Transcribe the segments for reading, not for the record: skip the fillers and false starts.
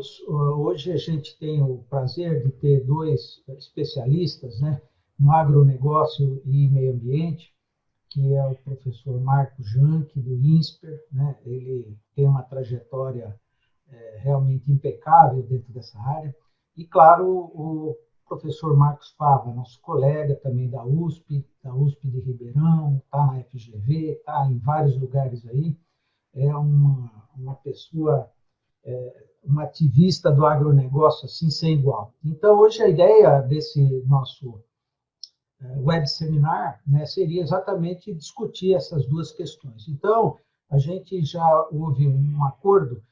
todos. Hoje a gente tem o prazer de ter dois especialistas, né, no agronegócio e meio ambiente, que é o professor Marcos Janck, do INSPER, né? Ele tem uma trajetória realmente impecável dentro dessa área. E, claro, o professor Marcos Fava, nosso colega também da USP de Ribeirão, está na FGV, está em vários lugares aí, é uma pessoa, uma ativista do agronegócio assim, sem igual. Então, hoje a ideia desse nosso web seminar, né, seria exatamente discutir essas duas questões. Então, a gente já houve um acordo,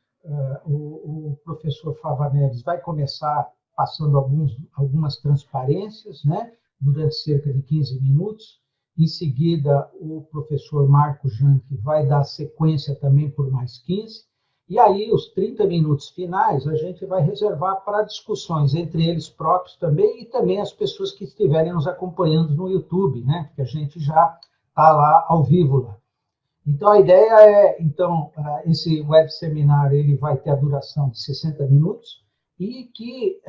o professor Fava Neves vai começar passando algumas transparências, né, durante cerca de 15 minutos. Em seguida, o professor Marco Janck vai dar sequência também por mais 15. E aí, os 30 minutos finais, a gente vai reservar para discussões entre eles próprios também e também as pessoas que estiverem nos acompanhando no YouTube, né? Porque a gente já está lá ao vivo lá. Então, a ideia é, então, esse web seminar ele vai ter a duração de 60 minutos e que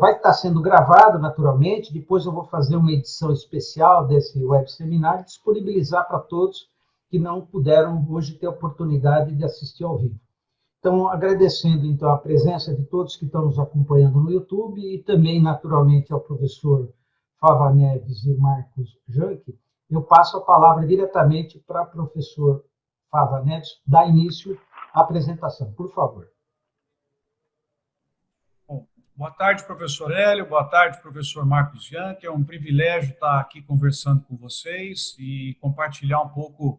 vai estar sendo gravado naturalmente. Depois eu vou fazer uma edição especial desse web seminar e disponibilizar para todos que não puderam hoje ter a oportunidade de assistir ao vivo. Então, agradecendo então a presença de todos que estão nos acompanhando no YouTube e também, naturalmente, ao professor Fava Neves e Marcos Janck, eu passo a palavra diretamente para o professor Fava Neves dar início à apresentação. Por favor. Bom, boa tarde, professor Hélio, boa tarde, professor Marcos Janck. É um privilégio estar aqui conversando com vocês e compartilhar um pouco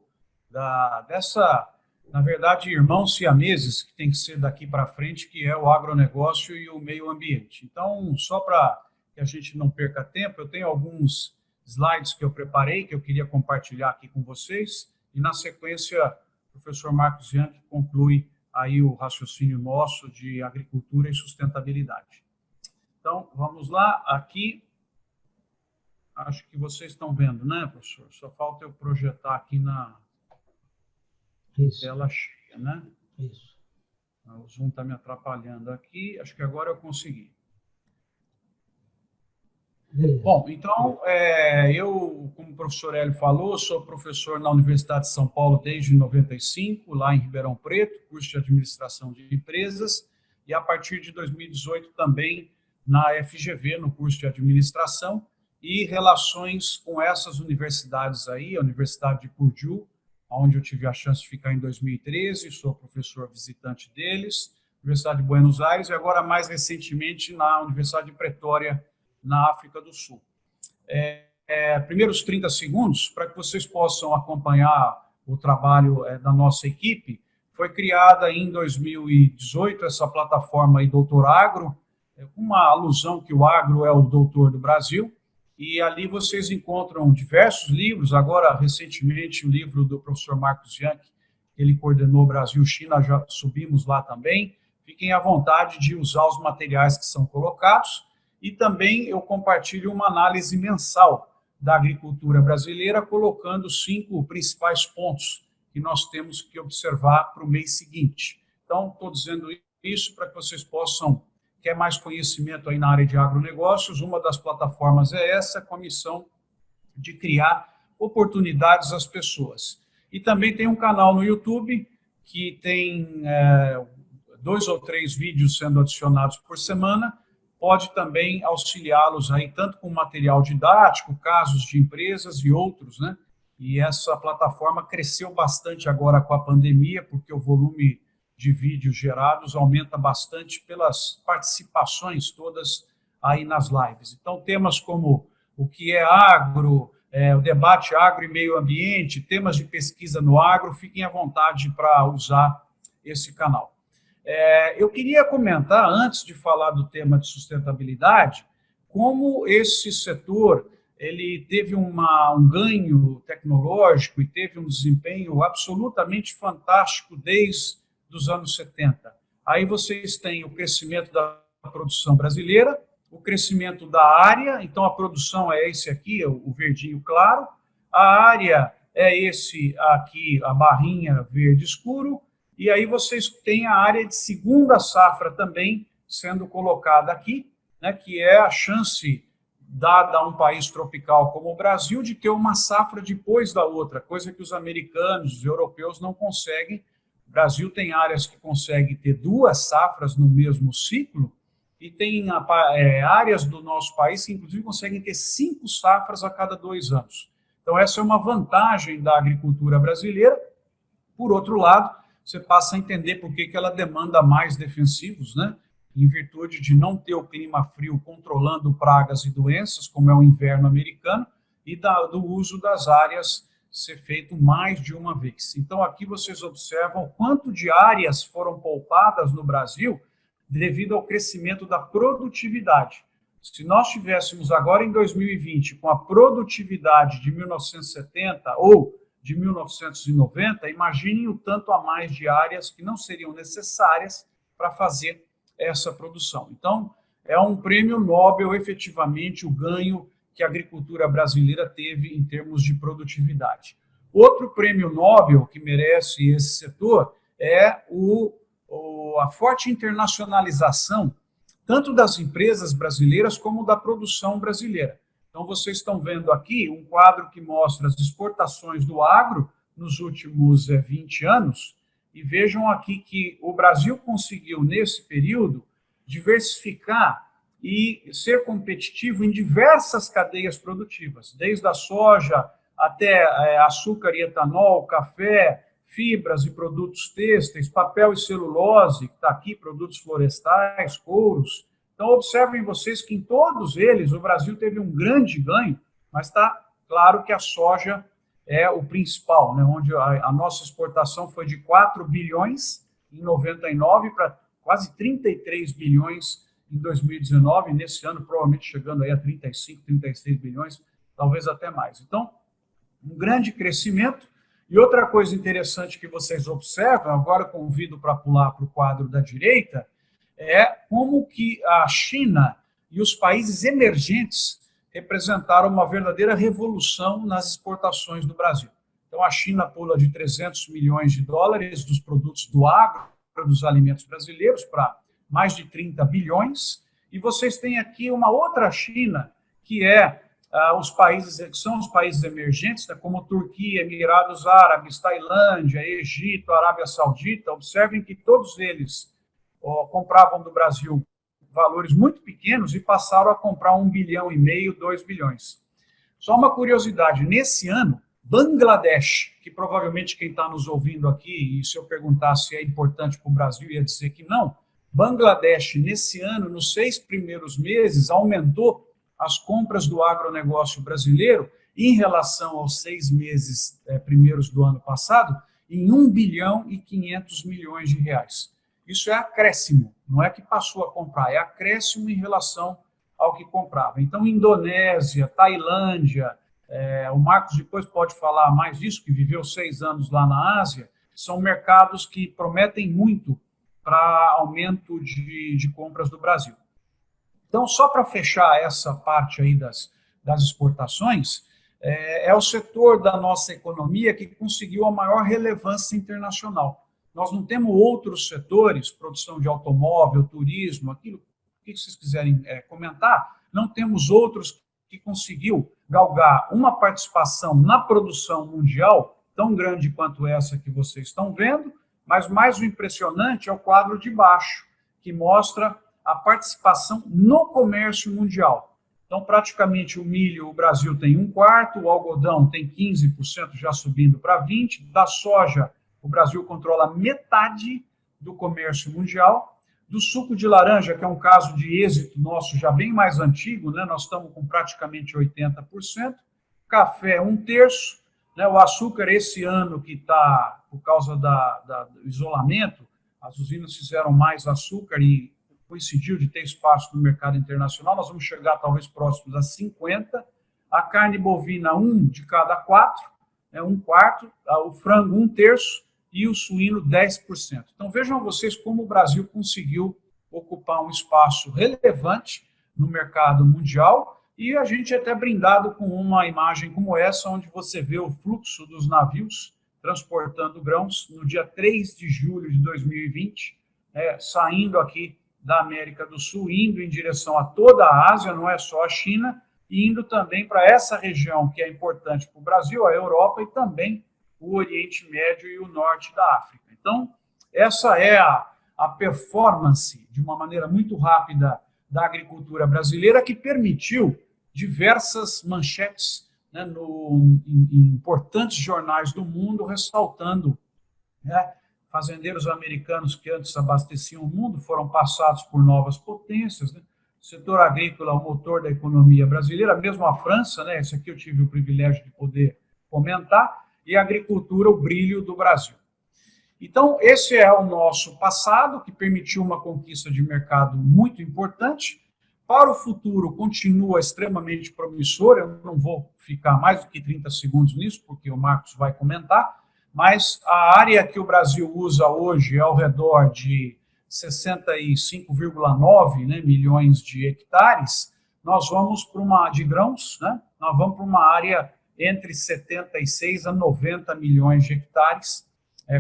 dessa... Na verdade, irmãos siameses que tem que ser daqui para frente, que é o agronegócio e o meio ambiente. Então, só para que a gente não perca tempo, eu tenho alguns slides que eu preparei, que eu queria compartilhar aqui com vocês, e na sequência, o professor Marcos Janck conclui aí o raciocínio nosso de agricultura e sustentabilidade. Então, vamos lá, aqui, acho que vocês estão vendo, né, professor? Só falta eu projetar aqui na... Isso. Tela cheia, né? Isso. O Zoom está me atrapalhando aqui. Acho que agora eu consegui. Beleza. Bom, então, eu, como o professor Hélio falou, sou professor na Universidade de São Paulo desde 95, lá em Ribeirão Preto, curso de Administração de Empresas, e a partir de 2018 também na FGV, no curso de Administração, e relações com essas universidades aí, a Universidade de Purdue, onde eu tive a chance de ficar em 2013, sou professor visitante deles, Universidade de Buenos Aires, e agora, mais recentemente, na Universidade de Pretória, na África do Sul. Primeiros 30 segundos, para que vocês possam acompanhar o trabalho da nossa equipe, foi criada em 2018 essa plataforma aí, Doutor Agro, com uma alusão que o agro é o doutor do Brasil, e ali vocês encontram diversos livros, agora, recentemente, o livro do professor Marcos Janck, ele coordenou Brasil-China, já subimos lá também. Fiquem à vontade de usar os materiais que são colocados. E também eu compartilho uma análise mensal da agricultura brasileira, colocando 5 principais pontos que nós temos que observar para o mês seguinte. Então, estou dizendo isso para que vocês possam... Quer mais conhecimento aí na área de agronegócios, uma das plataformas é essa, com a missão de criar oportunidades às pessoas. E também tem um canal no YouTube que tem 2 ou 3 vídeos sendo adicionados por semana, pode também auxiliá-los aí tanto com material didático, casos de empresas e outros, né? E essa plataforma cresceu bastante agora com a pandemia, porque o volume de vídeos gerados aumenta bastante pelas participações todas aí nas lives. Então, temas como o que é agro, o debate agro e meio ambiente, temas de pesquisa no agro, fiquem à vontade para usar esse canal. Eu queria comentar, antes de falar do tema de sustentabilidade, como esse setor ele teve um ganho tecnológico e teve um desempenho absolutamente fantástico desde dos anos 70. Aí vocês têm o crescimento da produção brasileira, o crescimento da área, então a produção é esse aqui, o verdinho claro, a área é esse aqui, a barrinha verde escuro, e aí vocês têm a área de segunda safra também sendo colocada aqui, né, que é a chance dada a um país tropical como o Brasil de ter uma safra depois da outra, coisa que os americanos, os europeus não conseguem. O Brasil tem áreas que conseguem ter 2 safras no mesmo ciclo, e tem áreas do nosso país que, inclusive, conseguem ter 5 safras a cada 2 anos. Então, essa é uma vantagem da agricultura brasileira. Por outro lado, você passa a entender por que ela demanda mais defensivos, né? Em virtude de não ter o clima frio controlando pragas e doenças, como é o inverno americano, e do uso das áreas ser feito mais de uma vez. Então, aqui vocês observam o quanto de áreas foram poupadas no Brasil devido ao crescimento da produtividade. Se nós tivéssemos agora em 2020 com a produtividade de 1970 ou de 1990, imaginem o tanto a mais de áreas que não seriam necessárias para fazer essa produção. Então, é um prêmio Nobel, efetivamente, o ganho que a agricultura brasileira teve em termos de produtividade. Outro prêmio Nobel que merece esse setor é a forte internacionalização, tanto das empresas brasileiras como da produção brasileira. Então, vocês estão vendo aqui um quadro que mostra as exportações do agro nos últimos 20 anos, e vejam aqui que o Brasil conseguiu, nesse período, diversificar e ser competitivo em diversas cadeias produtivas, desde a soja até açúcar e etanol, café, fibras e produtos têxteis, papel e celulose, que está aqui, produtos florestais, couros. Então, observem vocês que em todos eles o Brasil teve um grande ganho, mas está claro que a soja é o principal, né, onde a nossa exportação foi de 4 bilhões em 99 para quase 33 bilhões em 2019, e nesse ano provavelmente chegando aí a 35, 36 bilhões, talvez até mais. Então, um grande crescimento. E outra coisa interessante que vocês observam, agora convido para pular para o quadro da direita, é como que a China e os países emergentes representaram uma verdadeira revolução nas exportações do Brasil. Então, a China pula de 300 milhões de dólares dos produtos do agro, dos alimentos brasileiros, para mais de 30 bilhões. E vocês têm aqui uma outra China, que os países que são os países emergentes, né, como Turquia, Emirados Árabes, Tailândia, Egito, Arábia Saudita. Observem que todos eles compravam do Brasil valores muito pequenos e passaram a comprar 1,5 bilhão, 2 bilhões. Só uma curiosidade, nesse ano, Bangladesh, que provavelmente quem está nos ouvindo aqui, e se eu perguntasse se é importante para o Brasil, ia dizer que não, Bangladesh, nesse ano, nos 6 primeiros meses, aumentou as compras do agronegócio brasileiro em relação aos 6 meses primeiros do ano passado, em 1 bilhão e 500 milhões de reais. Isso é acréscimo, não é que passou a comprar, é acréscimo em relação ao que comprava. Então, Indonésia, Tailândia, o Marcos depois pode falar mais disso, que viveu 6 anos lá na Ásia, são mercados que prometem muito para aumento de compras do Brasil. Então, só para fechar essa parte aí das exportações, é o setor da nossa economia que conseguiu a maior relevância internacional. Nós não temos outros setores, produção de automóvel, turismo, aquilo que vocês quiserem comentar, não temos outros que conseguiu galgar uma participação na produção mundial tão grande quanto essa que vocês estão vendo, mas mais o impressionante é o quadro de baixo, que mostra a participação no comércio mundial. Então, praticamente, o milho, o Brasil tem 1/4, o algodão tem 15%, já subindo para 20%, da soja, o Brasil controla metade do comércio mundial. Do suco de laranja, que é um caso de êxito nosso já bem mais antigo, né? Nós estamos com praticamente 80%. Café, 1/3. Né? O açúcar, esse ano que está, por causa do isolamento, as usinas fizeram mais açúcar e coincidiu de ter espaço no mercado internacional. Nós vamos chegar talvez próximos a 50%. A carne bovina, 1 de cada 4, 1/4. O frango, 1/3. E o suíno 10%. Então, vejam vocês como o Brasil conseguiu ocupar um espaço relevante no mercado mundial, e a gente é até brindado com uma imagem como essa, onde você vê o fluxo dos navios transportando grãos no dia 3 de julho de 2020, saindo aqui da América do Sul, indo em direção a toda a Ásia, não é só a China, e indo também para essa região que é importante para o Brasil, a Europa e também o Oriente Médio e o Norte da África. Então, essa é a performance, de uma maneira muito rápida, da agricultura brasileira, que permitiu diversas manchetes, né, em importantes jornais do mundo, ressaltando, né, fazendeiros americanos que antes abasteciam o mundo foram passados por novas potências, né? O setor agrícola é o motor da economia brasileira, mesmo a França, né? Esse aqui eu tive o privilégio de poder comentar, e a agricultura, o brilho do Brasil. Então, esse é o nosso passado, que permitiu uma conquista de mercado muito importante. Para o futuro, continua extremamente promissor, eu não vou ficar mais do que 30 segundos nisso, porque o Marcos vai comentar, mas a área que o Brasil usa hoje é ao redor de 65,9, né, milhões de hectares. Nós vamos para uma, de grãos, né, nós vamos para uma área entre 76 a 90 milhões de hectares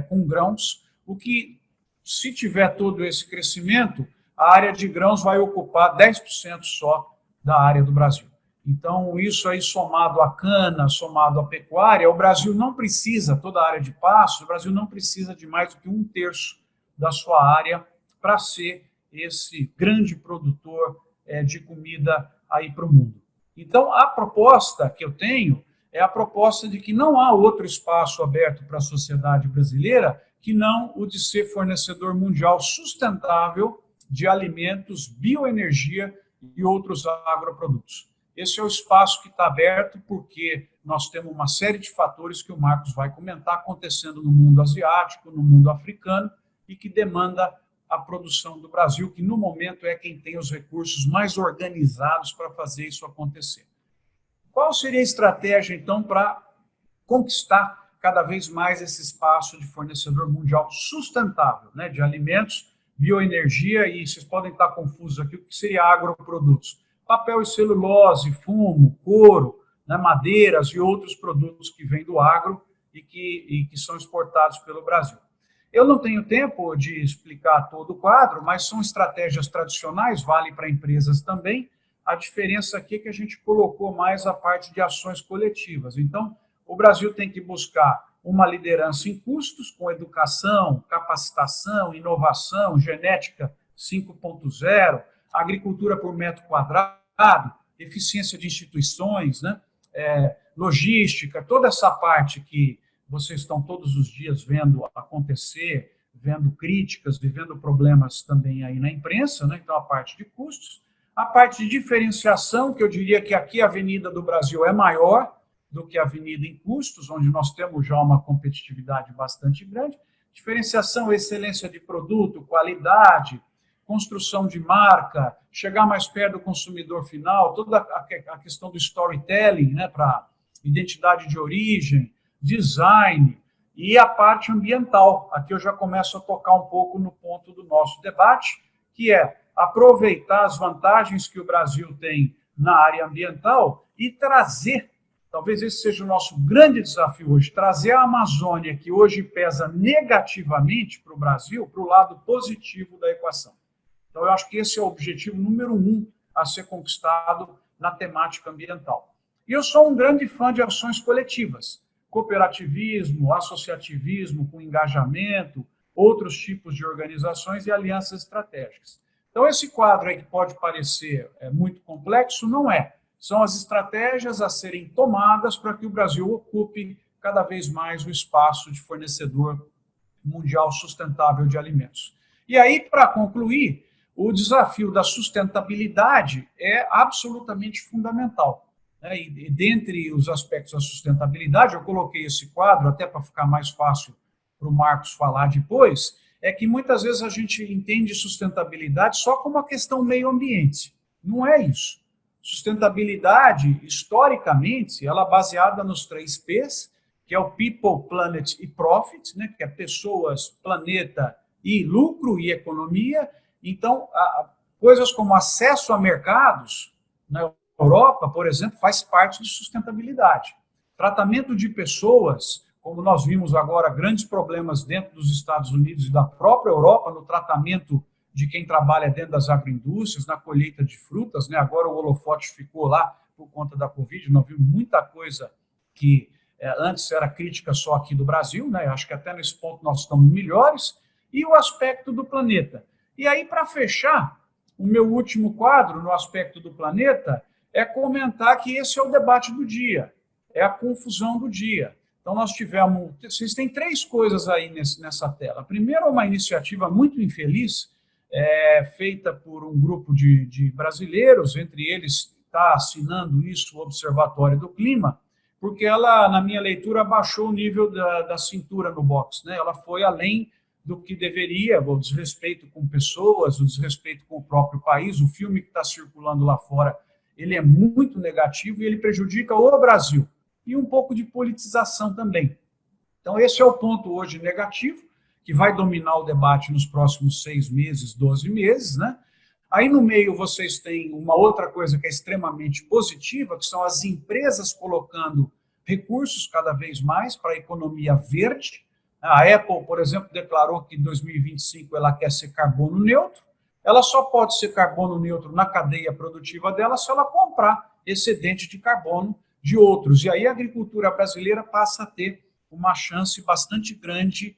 com grãos, o que, se tiver todo esse crescimento, a área de grãos vai ocupar 10% só da área do Brasil. Então, isso aí somado à cana, somado à pecuária, o Brasil não precisa, toda a área de pastos, o Brasil não precisa de mais do que 1/3 da sua área para ser esse grande produtor de comida aí para o mundo. Então, a proposta que eu tenho é a proposta de que não há outro espaço aberto para a sociedade brasileira que não o de ser fornecedor mundial sustentável de alimentos, bioenergia e outros agroprodutos. Esse é o espaço que está aberto porque nós temos uma série de fatores que o Marcos vai comentar acontecendo no mundo asiático, no mundo africano e que demanda a produção do Brasil, que no momento é quem tem os recursos mais organizados para fazer isso acontecer. Qual seria a estratégia, então, para conquistar cada vez mais esse espaço de fornecedor mundial sustentável, né, de alimentos, bioenergia e, vocês podem estar confusos aqui, o que seria agroprodutos? Papel e celulose, fumo, couro, né, madeiras e outros produtos que vêm do agro e que são exportados pelo Brasil. Eu não tenho tempo de explicar todo o quadro, mas são estratégias tradicionais, vale para empresas também. A diferença aqui é que a gente colocou mais a parte de ações coletivas. Então, o Brasil tem que buscar uma liderança em custos, com educação, capacitação, inovação, genética 5.0, agricultura por metro quadrado, eficiência de instituições, né? Logística, toda essa parte que vocês estão todos os dias vendo acontecer, vendo críticas e vendo problemas também aí na imprensa, né? Então, a parte de custos. A parte de diferenciação, que eu diria que aqui a Avenida do Brasil é maior do que a Avenida em custos, onde nós temos já uma competitividade bastante grande. Diferenciação, excelência de produto, qualidade, construção de marca, chegar mais perto do consumidor final, toda a questão do storytelling, né, para identidade de origem, design e a parte ambiental. Aqui eu já começo a tocar um pouco no ponto do nosso debate, que é aproveitar as vantagens que o Brasil tem na área ambiental e trazer, talvez esse seja o nosso grande desafio hoje, trazer a Amazônia, que hoje pesa negativamente para o Brasil, para o lado positivo da equação. Então, eu acho que esse é o objetivo número 1 a ser conquistado na temática ambiental. E eu sou um grande fã de ações coletivas, cooperativismo, associativismo com engajamento, outros tipos de organizações e alianças estratégicas. Então, esse quadro aí que pode parecer muito complexo, não é. São as estratégias a serem tomadas para que o Brasil ocupe cada vez mais o espaço de fornecedor mundial sustentável de alimentos. E aí, para concluir, o desafio da sustentabilidade é absolutamente fundamental. E dentre os aspectos da sustentabilidade, eu coloquei esse quadro até para ficar mais fácil para o Marcos falar depois, é que muitas vezes a gente entende sustentabilidade só como uma questão meio ambiente. Não é isso. Sustentabilidade, historicamente, ela é baseada nos 3 P's, que é o People, Planet e Profit, né, que é pessoas, planeta e lucro e economia. Então, coisas como acesso a mercados, na Europa, por exemplo, faz parte de sustentabilidade. Tratamento de pessoas, como nós vimos agora, grandes problemas dentro dos Estados Unidos e da própria Europa no tratamento de quem trabalha dentro das agroindústrias, na colheita de frutas, né? Agora o holofote ficou lá por conta da Covid, nós vimos muita coisa que antes era crítica só aqui do Brasil, né? Acho que até nesse ponto nós estamos melhores, e o aspecto do planeta. E aí, para fechar, o meu último quadro no aspecto do planeta é comentar que esse é o debate do dia, é a confusão do dia. Então, nós tivemos... Vocês têm três coisas aí nessa tela. Primeiro, uma iniciativa muito infeliz, feita por um grupo de brasileiros, entre eles está assinando isso o Observatório do Clima, porque ela, na minha leitura, abaixou o nível da cintura no boxe, né? Ela foi além do que deveria, o desrespeito com pessoas, o desrespeito com o próprio país. O filme que está circulando lá fora, ele é muito negativo e ele prejudica o Brasil. E um pouco de politização também. Então, esse é o ponto hoje negativo, que vai dominar o debate nos próximos 6 meses, 12 meses, né? Aí no meio vocês têm uma outra coisa que é extremamente positiva, que são as empresas colocando recursos cada vez mais para a economia verde. A Apple, por exemplo, declarou que em 2025 ela quer ser carbono neutro. Ela só pode ser carbono neutro na cadeia produtiva dela se ela comprar excedente de carbono de outros. E aí a agricultura brasileira passa a ter uma chance bastante grande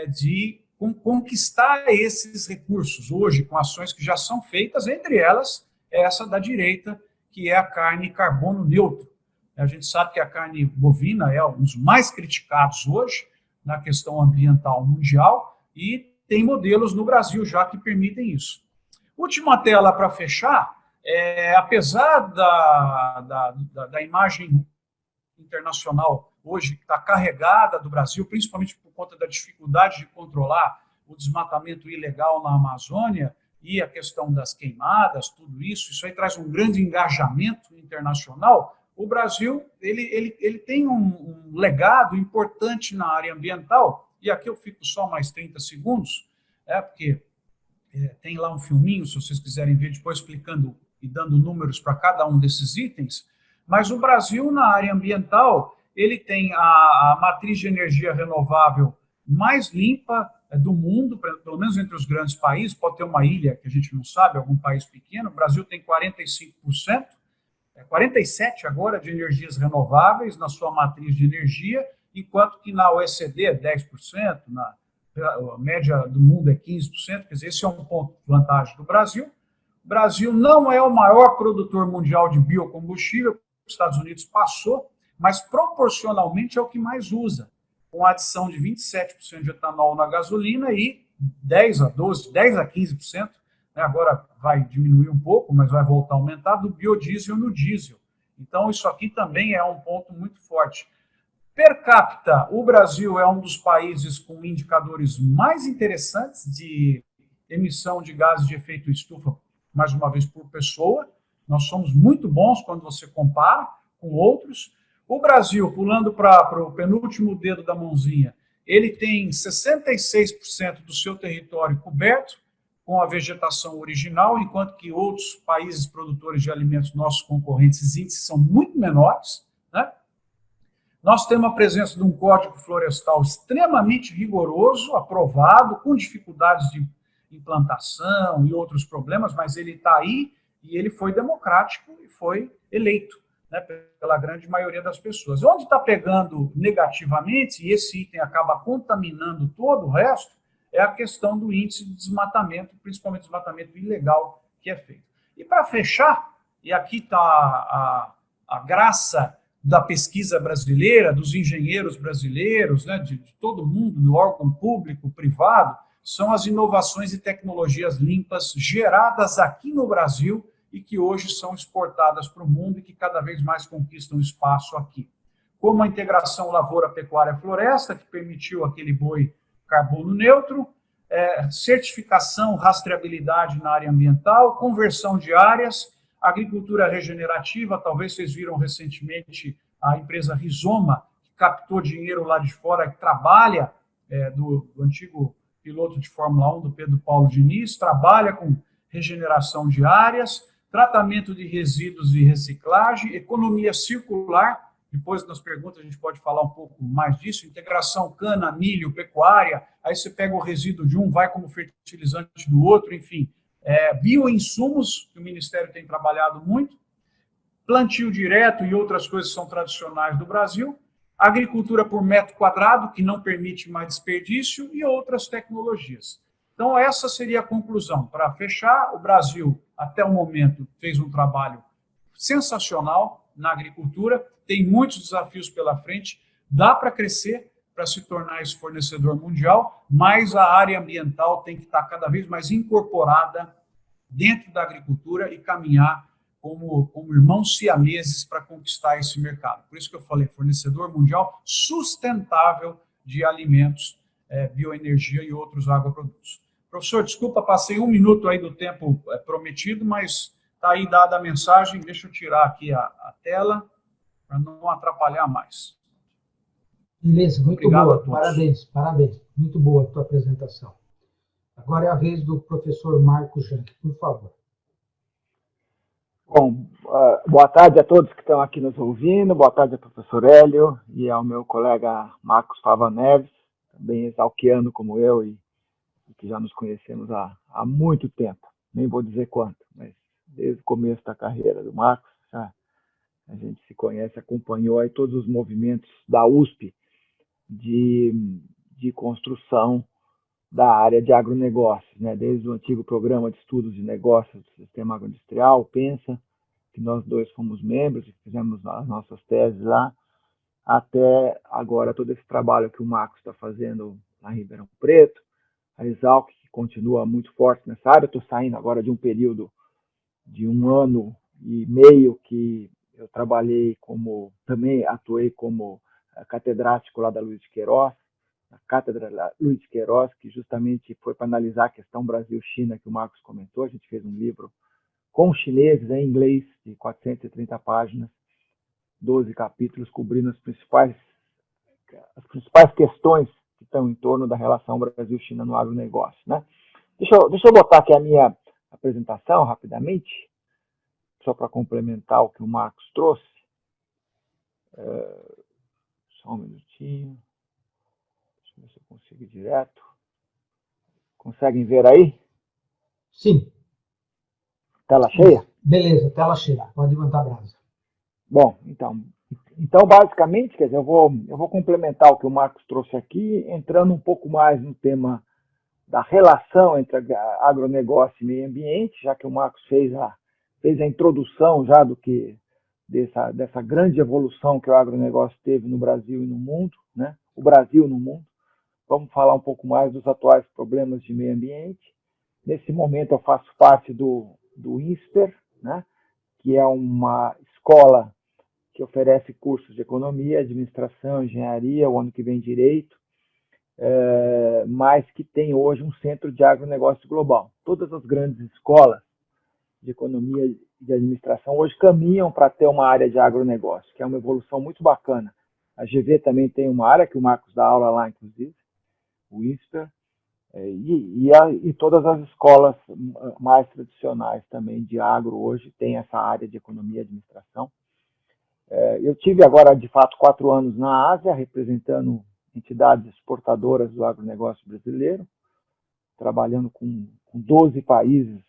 de conquistar esses recursos hoje, com ações que já são feitas, entre elas essa da direita, que é a carne carbono neutro. A gente sabe que a carne bovina é um dos mais criticados hoje na questão ambiental mundial, e tem modelos no Brasil já que permitem isso. Última tela para fechar, apesar da imagem internacional hoje que está carregada do Brasil, principalmente por conta da dificuldade de controlar o desmatamento ilegal na Amazônia e a questão das queimadas, tudo isso aí traz um grande engajamento internacional. O Brasil ele tem um legado importante na área ambiental, e aqui eu fico só mais 30 segundos, porque tem lá um filminho, se vocês quiserem ver depois, explicando e dando números para cada um desses itens, mas o Brasil, na área ambiental, ele tem a matriz de energia renovável mais limpa do mundo, pelo menos entre os grandes países. Pode ter uma ilha que a gente não sabe, algum país pequeno. O Brasil tem 45%, 47% agora de energias renováveis na sua matriz de energia, enquanto que na OECD é 10%, a média do mundo é 15%, quer dizer, esse é um ponto de vantagem do Brasil. O Brasil não é o maior produtor mundial de biocombustível, os Estados Unidos passou, mas proporcionalmente é o que mais usa, com a adição de 27% de etanol na gasolina e 10 a 15%, né, agora vai diminuir um pouco, mas vai voltar a aumentar, do biodiesel no diesel. Então, isso aqui também é um ponto muito forte. Per capita, o Brasil é um dos países com indicadores mais interessantes de emissão de gases de efeito estufa, mais uma vez, por pessoa. Nós somos muito bons quando você compara com outros. O Brasil, pulando para o penúltimo dedo da mãozinha, ele tem 66% do seu território coberto com a vegetação original, enquanto que outros países produtores de alimentos, nossos concorrentes, os índices são muito menores, né? Nós temos a presença de um código florestal extremamente rigoroso, aprovado, com dificuldades de implantação e outros problemas, mas ele está aí e ele foi democrático e foi eleito, né, pela grande maioria das pessoas. Onde está pegando negativamente, e esse item acaba contaminando todo o resto, é a questão do índice de desmatamento, principalmente desmatamento ilegal que é feito. E para fechar, e aqui está a graça da pesquisa brasileira, dos engenheiros brasileiros, né, de todo mundo, do órgão público, privado, são as inovações e tecnologias limpas geradas aqui no Brasil e que hoje são exportadas para o mundo e que cada vez mais conquistam espaço aqui. Como a integração lavoura-pecuária-floresta, que permitiu aquele boi carbono neutro, certificação, rastreabilidade na área ambiental, conversão de áreas, agricultura regenerativa. Talvez vocês viram recentemente a empresa Rizoma, que captou dinheiro lá de fora, que trabalha, do antigo piloto de Fórmula 1, do Pedro Paulo Diniz, trabalha com regeneração de áreas, tratamento de resíduos e reciclagem, economia circular, depois nas perguntas a gente pode falar um pouco mais disso, integração cana, milho, pecuária, aí você pega o resíduo de um, vai como fertilizante do outro, enfim. Bioinsumos, que o Ministério tem trabalhado muito, plantio direto e outras coisas que são tradicionais do Brasil, agricultura por metro quadrado, que não permite mais desperdício, e outras tecnologias. Então, essa seria a conclusão. Para fechar, o Brasil, até o momento, fez um trabalho sensacional na agricultura, tem muitos desafios pela frente, dá para crescer, para se tornar esse fornecedor mundial, mas a área ambiental tem que estar cada vez mais incorporada dentro da agricultura e caminhar como irmãos siameses para conquistar esse mercado. Por isso que eu falei, fornecedor mundial sustentável de alimentos, bioenergia e outros agroprodutos. Professor, desculpa, passei 1 minuto aí do tempo prometido, mas está aí dada a mensagem. Deixa eu tirar aqui a tela para não atrapalhar mais. Beleza, muito Obrigado boa. Parabéns. Muito boa a tua apresentação. Agora é a vez do professor Marcos Janck, por favor. Bom, boa tarde a todos que estão aqui nos ouvindo, boa tarde ao professor Hélio e ao meu colega Marcos Fava Neves, também exalquiano como eu e que já nos conhecemos há muito tempo, nem vou dizer quanto, mas desde o começo da carreira do Marcos, já a gente se conhece, acompanhou aí todos os movimentos da USP de construção da área de agronegócios, né? Desde o antigo programa de estudos de negócios do sistema agroindustrial, PENSA, que nós dois fomos membros e fizemos as nossas teses lá, até agora todo esse trabalho que o Marcos está fazendo lá em Ribeirão Preto, a Exalc, que continua muito forte nessa área. Eu estou saindo agora de um período de 1 ano e meio que eu também atuei como catedrático lá da Luiz de Queiroz, a Cátedra Luiz de Queiroz, que justamente foi para analisar a questão Brasil-China, que o Marcos comentou. A gente fez um livro com chineses, em inglês, de 430 páginas, 12 capítulos, cobrindo as principais questões que estão em torno da relação Brasil-China no agronegócio, né? Deixa eu botar aqui a minha apresentação rapidamente, só para complementar o que o Marcos trouxe. Só um minutinho. Deixa eu ver se eu consigo ir direto. Conseguem ver aí? Sim. Tela cheia? Beleza, tela cheia. Pode levantar a brasa. Bom, então basicamente, quer dizer, eu vou complementar o que o Marcos trouxe aqui, entrando um pouco mais no tema da relação entre agronegócio e meio ambiente, já que o Marcos fez a introdução já dessa grande evolução que o agronegócio teve no Brasil e no mundo, né? O Brasil no mundo. Vamos falar um pouco mais dos atuais problemas de meio ambiente. Nesse momento eu faço parte do INSPER, né? Que é uma escola que oferece cursos de economia, administração, engenharia, o ano que vem direito, mas que tem hoje um centro de agronegócio global. Todas as grandes escolas de economia e de administração hoje caminham para ter uma área de agronegócio, que é uma evolução muito bacana. A GV também tem uma área que o Marcos dá aula lá, inclusive, o INSPER, e todas as escolas mais tradicionais também de agro hoje têm essa área de economia e administração. Eu tive agora, de fato, 4 anos na Ásia, representando entidades exportadoras do agronegócio brasileiro, trabalhando com 12 países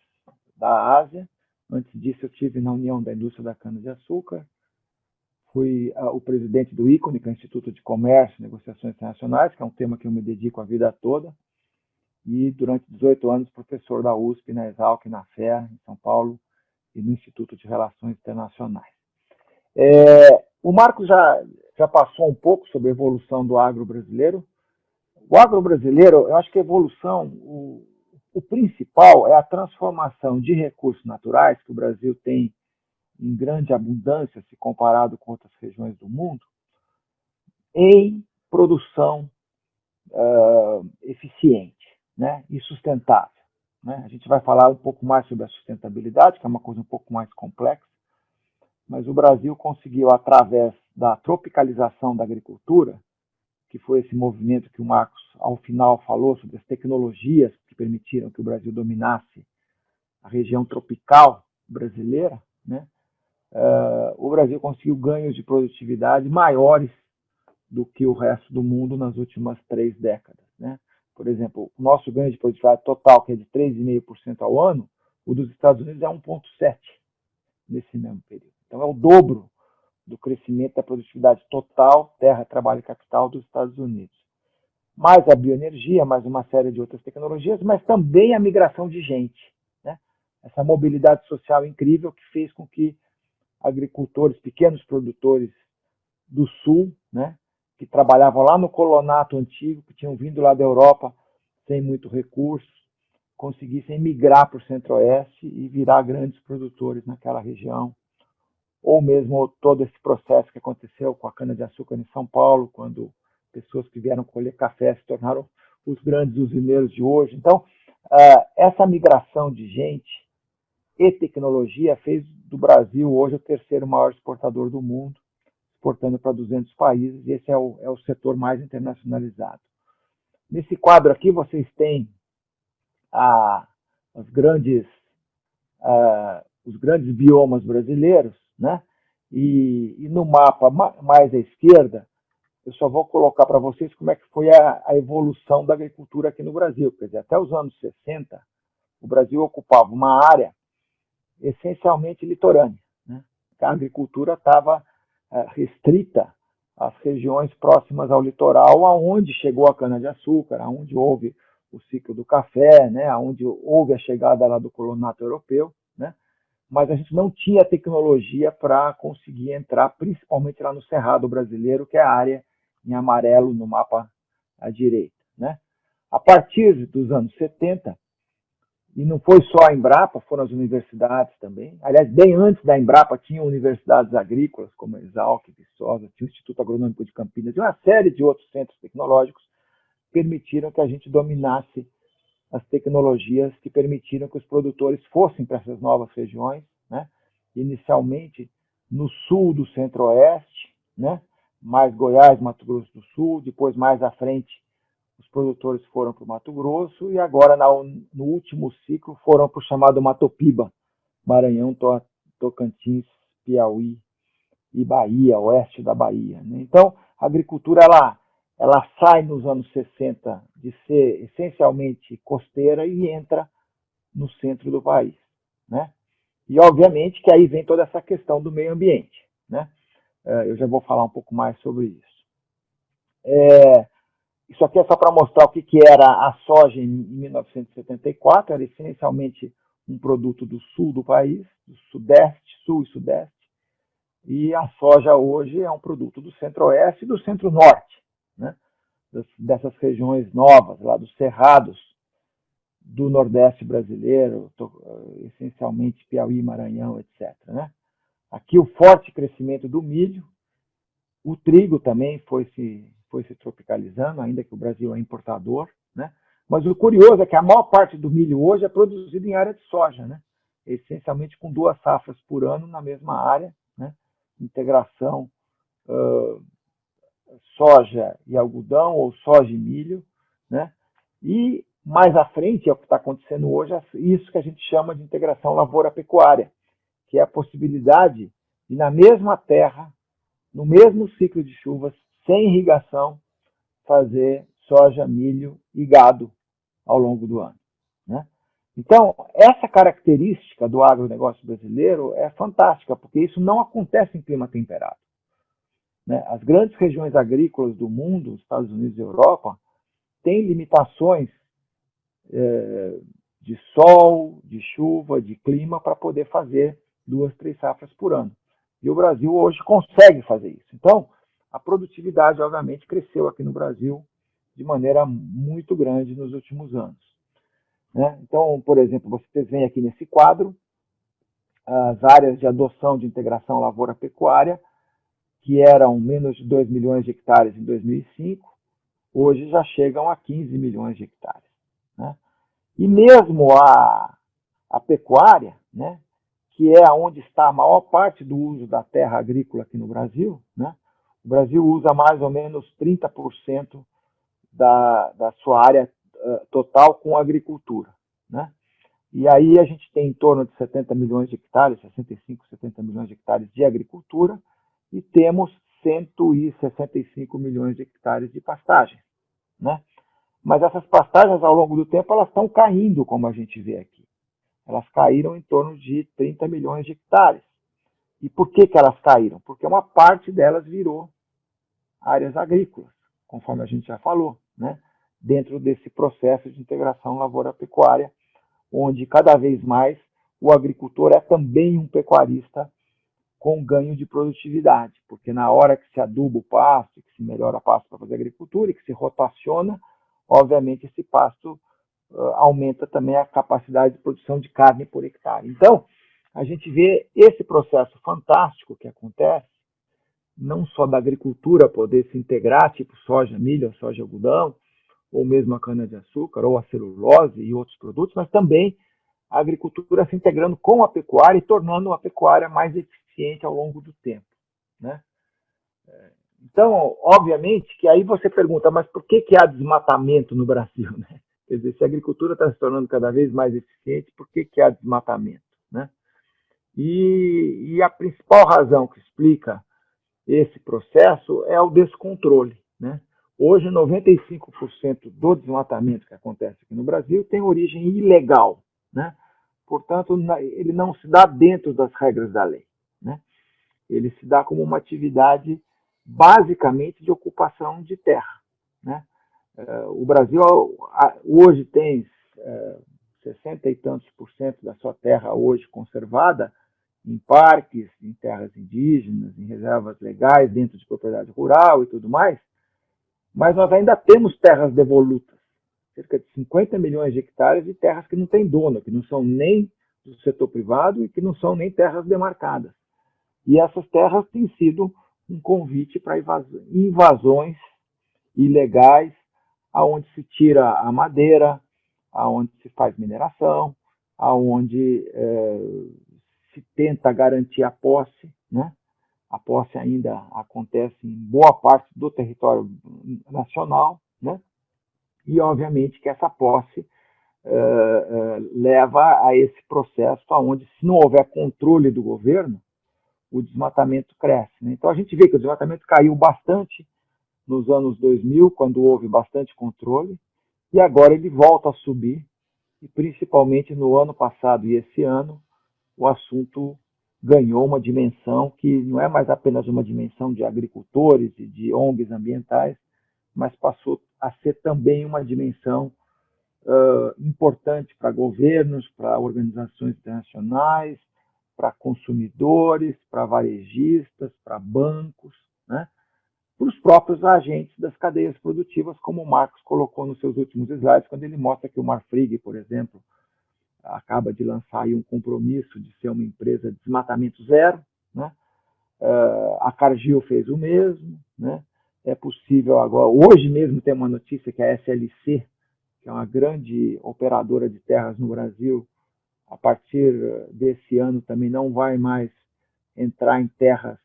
da Ásia. Antes disso, eu estive na União da Indústria da Cana-de-Açúcar, fui o presidente do ICONE, que é o Instituto de Comércio e Negociações Internacionais, que é um tema que eu me dedico a vida toda, e durante 18 anos professor da USP, na Exalc, na FEA, em São Paulo, e no Instituto de Relações Internacionais. O Marcos já passou um pouco sobre a evolução do agro brasileiro. O agro brasileiro, eu acho que a evolução, o principal é a transformação de recursos naturais, que o Brasil tem em grande abundância, se comparado com outras regiões do mundo, em produção eficiente, né, e sustentável, né? A gente vai falar um pouco mais sobre a sustentabilidade, que é uma coisa um pouco mais complexa, mas o Brasil conseguiu, através da tropicalização da agricultura, que foi esse movimento que o Marcos, ao final, falou sobre as tecnologias que permitiram que o Brasil dominasse a região tropical brasileira, né? o Brasil conseguiu ganhos de produtividade maiores do que o resto do mundo nas últimas 3 décadas, né? Por exemplo, o nosso ganho de produtividade total, que é de 3,5% ao ano, o dos Estados Unidos é 1,7% nesse mesmo período. Então, é o dobro do crescimento da produtividade total, terra, trabalho e capital dos Estados Unidos. Mais a bioenergia, mais uma série de outras tecnologias, mas também a migração de gente, né? Essa mobilidade social incrível que fez com que agricultores, pequenos produtores do Sul, né, que trabalhavam lá no colonato antigo, que tinham vindo lá da Europa sem muito recurso, conseguissem migrar para o Centro-Oeste e virar grandes produtores naquela região. Ou mesmo todo esse processo que aconteceu com a cana-de-açúcar em São Paulo, quando pessoas que vieram colher café se tornaram os grandes usineiros de hoje. Então, essa migração de gente e tecnologia fez do Brasil hoje o terceiro maior exportador do mundo, exportando para 200 países, e esse é o setor mais internacionalizado. Nesse quadro aqui, vocês têm os grandes biomas brasileiros, né? E no mapa mais à esquerda, eu só vou colocar para vocês como é que foi a evolução da agricultura aqui no Brasil. Quer dizer, até os anos 60, o Brasil ocupava uma área essencialmente litorânea, né? A agricultura estava restrita às regiões próximas ao litoral, aonde chegou a cana-de-açúcar, aonde houve o ciclo do café, né? Aonde houve a chegada lá do colonato europeu, né? Mas a gente não tinha tecnologia para conseguir entrar, principalmente lá no Cerrado brasileiro, que é a área em amarelo no mapa à direita, né? A partir dos anos 70, e não foi só a Embrapa, foram as universidades também. Aliás, bem antes da Embrapa, tinham universidades agrícolas, como a Exalc, Viçosa, tinha o Instituto Agronômico de Campinas, e uma série de outros centros tecnológicos permitiram que a gente dominasse as tecnologias que permitiram que os produtores fossem para essas novas regiões, né? Inicialmente no sul do Centro-Oeste, né? Mais Goiás, Mato Grosso do Sul, depois mais à frente os produtores foram para o Mato Grosso e agora no último ciclo foram para o chamado Matopiba, Maranhão, Tocantins, Piauí e Bahia, oeste da Bahia, né? Então, a agricultura ela sai nos anos 60 de ser essencialmente costeira e entra no centro do país, né? E, obviamente, que aí vem toda essa questão do meio ambiente, né? Eu já vou falar um pouco mais sobre isso. Isso aqui é só para mostrar o que era a soja em 1974, era essencialmente um produto do sul do país, do sudeste, sul e sudeste, e a soja hoje é um produto do centro-oeste e do centro-norte, né? Dessas regiões novas, lá dos cerrados do Nordeste brasileiro, essencialmente Piauí, Maranhão, etc., né? Aqui o forte crescimento do milho, o trigo também foi se tropicalizando, ainda que o Brasil é importador, né? Mas o curioso é que a maior parte do milho hoje é produzido em área de soja, né? Essencialmente com 2 safras por ano na mesma área, né? Integração soja e algodão, ou soja e milho, né? E mais à frente, é o que está acontecendo hoje, é isso que a gente chama de integração lavoura-pecuária, que é a possibilidade de, na mesma terra, no mesmo ciclo de chuvas, sem irrigação, fazer soja, milho e gado ao longo do ano, né? Então, essa característica do agronegócio brasileiro é fantástica, porque isso não acontece em clima temperado, né? As grandes regiões agrícolas do mundo, Estados Unidos e Europa, têm limitações de sol, de chuva, de clima, para poder fazer 2, 3 safras por ano. E o Brasil hoje consegue fazer isso. Então, a produtividade, obviamente, cresceu aqui no Brasil de maneira muito grande nos últimos anos, né? Então, por exemplo, vocês veem aqui nesse quadro as áreas de adoção de integração lavoura-pecuária, que eram menos de 2 milhões de hectares em 2005, hoje já chegam a 15 milhões de hectares, né? E mesmo a pecuária, né, que é onde está a maior parte do uso da terra agrícola aqui no Brasil, né? O Brasil usa mais ou menos 30% da sua área total com agricultura, né? E aí a gente tem em torno de 70 milhões de hectares, 65, 70 milhões de hectares de agricultura, e temos 165 milhões de hectares de pastagem, né? Mas essas pastagens, ao longo do tempo, elas estão caindo, como a gente vê aqui. Elas caíram em torno de 30 milhões de hectares. E por que elas caíram? Porque uma parte delas virou áreas agrícolas, conforme a gente já falou, né? Dentro desse processo de integração lavoura-pecuária, onde cada vez mais o agricultor é também um pecuarista com ganho de produtividade, porque na hora que se aduba o pasto, que se melhora o pasto para fazer agricultura e que se rotaciona, obviamente esse pasto aumenta também a capacidade de produção de carne por hectare. Então, a gente vê esse processo fantástico que acontece, não só da agricultura poder se integrar, tipo soja, milho, soja, algodão, ou mesmo a cana-de-açúcar, ou a celulose e outros produtos, mas também a agricultura se integrando com a pecuária e tornando a pecuária mais eficiente ao longo do tempo, né? Então, obviamente, que aí você pergunta, mas por que há desmatamento no Brasil, né? Quer dizer, se a agricultura está se tornando cada vez mais eficiente, por que há desmatamento, né? E a principal razão que explica esse processo é o descontrole, né? Hoje, 95% do desmatamento que acontece aqui no Brasil tem origem ilegal, né? Portanto, ele não se dá dentro das regras da lei, né? Ele se dá como uma atividade basicamente de ocupação de terra, né? O Brasil hoje tem 60 e tantos por cento da sua terra hoje conservada em parques, em terras indígenas, em reservas legais, dentro de propriedade rural e tudo mais, mas nós ainda temos terras devolutas, cerca de 50 milhões de hectares de terras que não têm dono, que não são nem do setor privado e que não são nem terras demarcadas. E essas terras têm sido um convite para invasões ilegais, aonde se tira a madeira, aonde se faz mineração, aonde se tenta garantir a posse, né? A posse ainda acontece em boa parte do território nacional, né? E, obviamente, que essa posse leva a esse processo onde, se não houver controle do governo, o desmatamento cresce, né? Então, a gente vê que o desmatamento caiu bastante nos anos 2000, quando houve bastante controle, e agora ele volta a subir, e principalmente no ano passado e esse ano, o assunto ganhou uma dimensão que não é mais apenas uma dimensão de agricultores e de ONGs ambientais, mas passou a ser também uma dimensão importante para governos, para organizações internacionais, para consumidores, para varejistas, para bancos, né? Para os próprios agentes das cadeias produtivas, como o Marcos colocou nos seus últimos slides, quando ele mostra que o Marfrig, por exemplo, acaba de lançar aí um compromisso de ser uma empresa de desmatamento zero, né? A Cargill fez o mesmo, né? É possível agora, hoje mesmo tem uma notícia que a SLC, que é uma grande operadora de terras no Brasil, a partir desse ano também não vai mais entrar em terras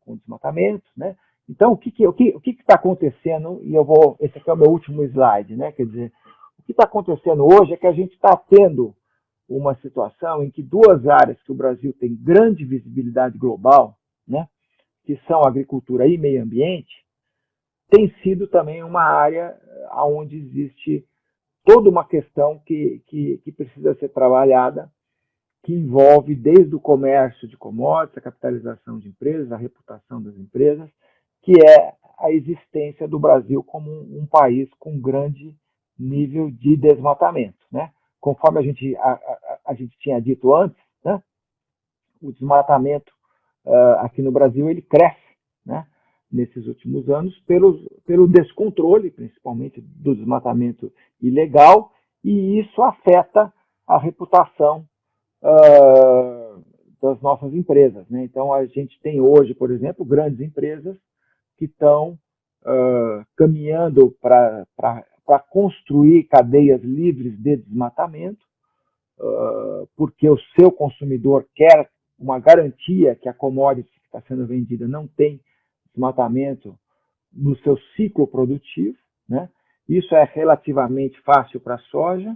com desmatamentos, né? Então, o que está acontecendo? E esse aqui é o meu último slide, né? Quer dizer, o que está acontecendo hoje é que a gente está tendo uma situação em que duas áreas que o Brasil tem grande visibilidade global, né? Que são agricultura e meio ambiente, tem sido também uma área onde existe toda uma questão que precisa ser trabalhada, que envolve desde o comércio de commodities, a capitalização de empresas, a reputação das empresas, que é a existência do Brasil como um país com grande nível de desmatamento, né? Conforme a gente tinha dito antes, né? O desmatamento aqui no Brasil ele cresce, né? Nesses últimos anos pelo descontrole, principalmente do desmatamento ilegal, e isso afeta a reputação das nossas empresas, né? Então, a gente tem hoje, por exemplo, grandes empresas que estão caminhando para construir cadeias livres de desmatamento, porque o seu consumidor quer uma garantia que a commodity que está sendo vendida não tem desmatamento no seu ciclo produtivo, né? Isso é relativamente fácil para a soja,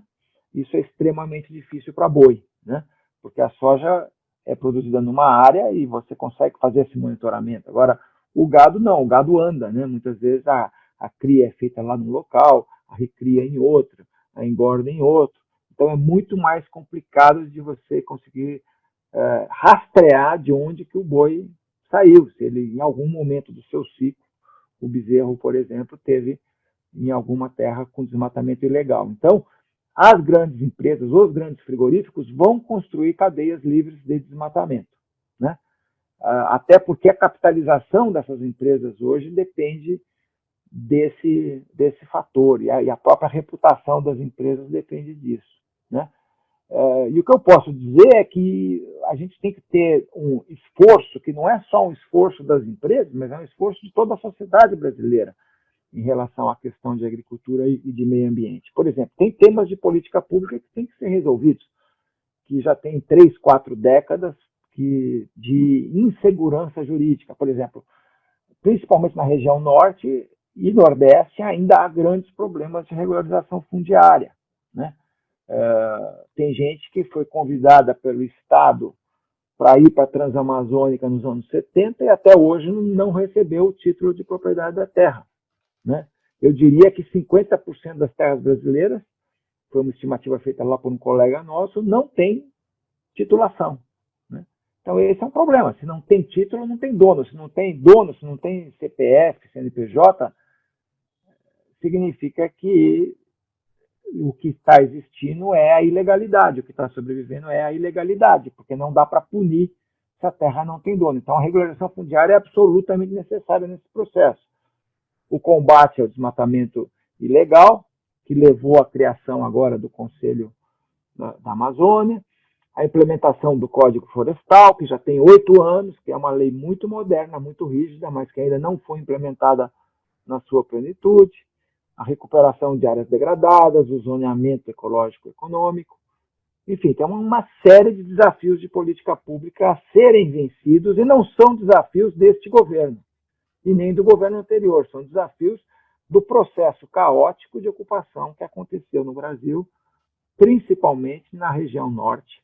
isso é extremamente difícil para boi, né? Porque a soja é produzida numa área e você consegue fazer esse monitoramento. Agora, o gado não, o gado anda, né? Muitas vezes a cria é feita lá no local, a recria em outro, a engorda em outro. Então, é muito mais complicado de você conseguir rastrear de onde que o boi saiu. Se ele, em algum momento do seu ciclo, o bezerro, por exemplo, teve em alguma terra com desmatamento ilegal. Então, as grandes empresas, os grandes frigoríficos vão construir cadeias livres de desmatamento, né? Até porque a capitalização dessas empresas hoje depende desse fator, e a própria reputação das empresas depende disso, né? E o que eu posso dizer é que a gente tem que ter um esforço, que não é só um esforço das empresas, mas é um esforço de toda a sociedade brasileira em relação à questão de agricultura e de meio ambiente. Por exemplo, tem temas de política pública que têm que ser resolvidos, que já tem 3, 4 décadas de insegurança jurídica. Por exemplo, principalmente na região norte e nordeste, ainda há grandes problemas de regularização fundiária, né? Tem gente que foi convidada pelo Estado para ir para a Transamazônica nos anos 70 e até hoje não recebeu o título de propriedade da terra, né? Eu diria que 50% das terras brasileiras, foi uma estimativa feita lá por um colega nosso, não tem titulação, né? Então esse é um problema. Se não tem título, não tem dono. Se não tem dono, se não tem CPF, CNPJ, significa que o que está existindo é a ilegalidade, o que está sobrevivendo é a ilegalidade, porque não dá para punir se a terra não tem dono. Então a regularização fundiária é absolutamente necessária nesse processo. O combate ao desmatamento ilegal, que levou à criação agora do Conselho da Amazônia, a implementação do Código Florestal, que já tem 8 anos, que é uma lei muito moderna, muito rígida, mas que ainda não foi implementada na sua plenitude, a recuperação de áreas degradadas, o zoneamento ecológico econômico. Enfim, tem uma série de desafios de política pública a serem vencidos, e não são desafios deste governo, e nem do governo anterior, são desafios do processo caótico de ocupação que aconteceu no Brasil, principalmente na região norte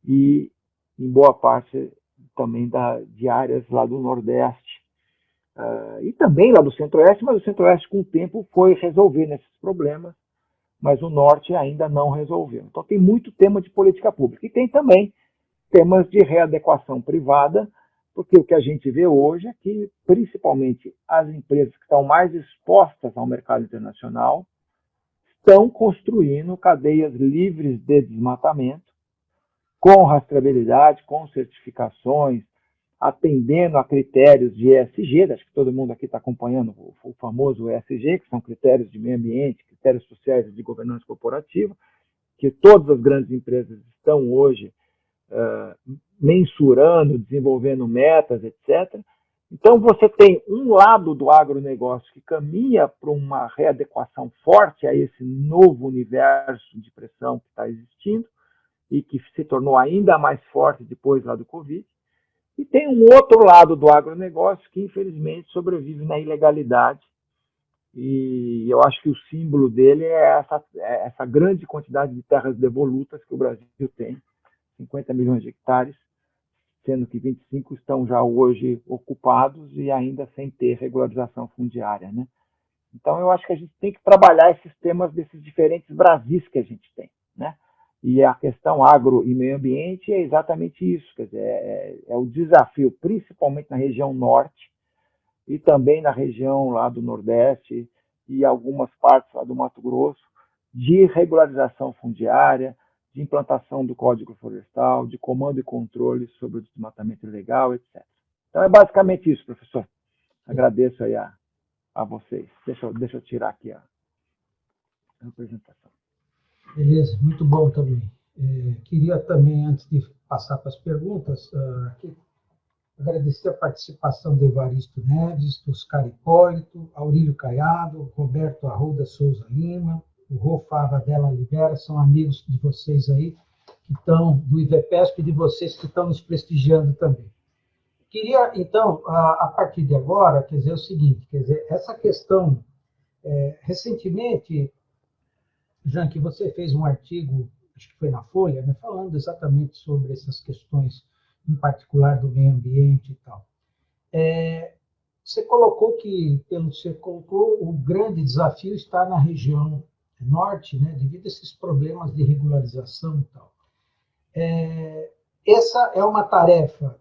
e em boa parte também de áreas lá do Nordeste, e também lá do Centro-Oeste, mas o Centro-Oeste com o tempo foi resolver nesses problemas, mas o Norte ainda não resolveu. Então tem muito tema de política pública, e tem também temas de readequação privada, porque o que a gente vê hoje é que, principalmente, as empresas que estão mais expostas ao mercado internacional estão construindo cadeias livres de desmatamento, com rastreabilidade, com certificações, atendendo a critérios de ESG, acho que todo mundo aqui está acompanhando o famoso ESG, que são critérios de meio ambiente, critérios sociais e de governança corporativa, que todas as grandes empresas estão hoje mensurando, desenvolvendo metas, etc. Então, você tem um lado do agronegócio que caminha para uma readequação forte a esse novo universo de pressão que está existindo e que se tornou ainda mais forte depois lá do Covid. E tem um outro lado do agronegócio que, infelizmente, sobrevive na ilegalidade. E eu acho que o símbolo dele é essa grande quantidade de terras devolutas que o Brasil tem, 50 milhões de hectares, sendo que 25 estão já hoje ocupados e ainda sem ter regularização fundiária, né? Então, eu acho que a gente tem que trabalhar esses temas desses diferentes Brasis que a gente tem, né? E a questão agro e meio ambiente é exatamente isso, quer dizer, é o desafio, principalmente na região norte e também na região lá do Nordeste e algumas partes lá do Mato Grosso, de regularização fundiária, de implantação do Código Florestal, de comando e controle sobre o desmatamento ilegal, etc. Então é basicamente isso, professor. Agradeço aí a vocês. Deixa eu tirar aqui a apresentação. Beleza, muito bom também. Queria também, antes de passar para as perguntas, agradecer a participação do Evaristo Neves, do Oscar Hipólito, Aurílio Caiado, Roberto Arruda Souza Lima, o Rô Fava Della Libera, são amigos de vocês aí, que estão do IVEPESP, e de vocês que estão nos prestigiando também. Queria, então, a partir de agora, quer dizer, o seguinte, quer dizer, essa questão, recentemente, Jean, que você fez um artigo, acho que foi na Folha, né, falando exatamente sobre essas questões, em particular do meio ambiente e tal. Você colocou o grande desafio está na região norte, né, devido a esses problemas de regularização e tal. Essa é uma tarefa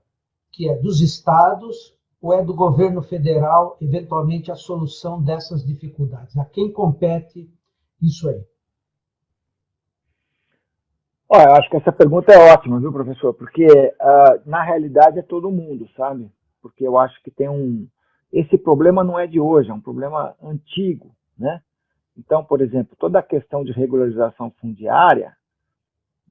que é dos estados ou é do governo federal, eventualmente, a solução dessas dificuldades? A quem compete isso aí? Olha, eu acho que essa pergunta é ótima, viu, professor? Porque, na realidade, é todo mundo, sabe? Porque eu acho que esse problema não é de hoje, é um problema antigo, né? Então, por exemplo, toda a questão de regularização fundiária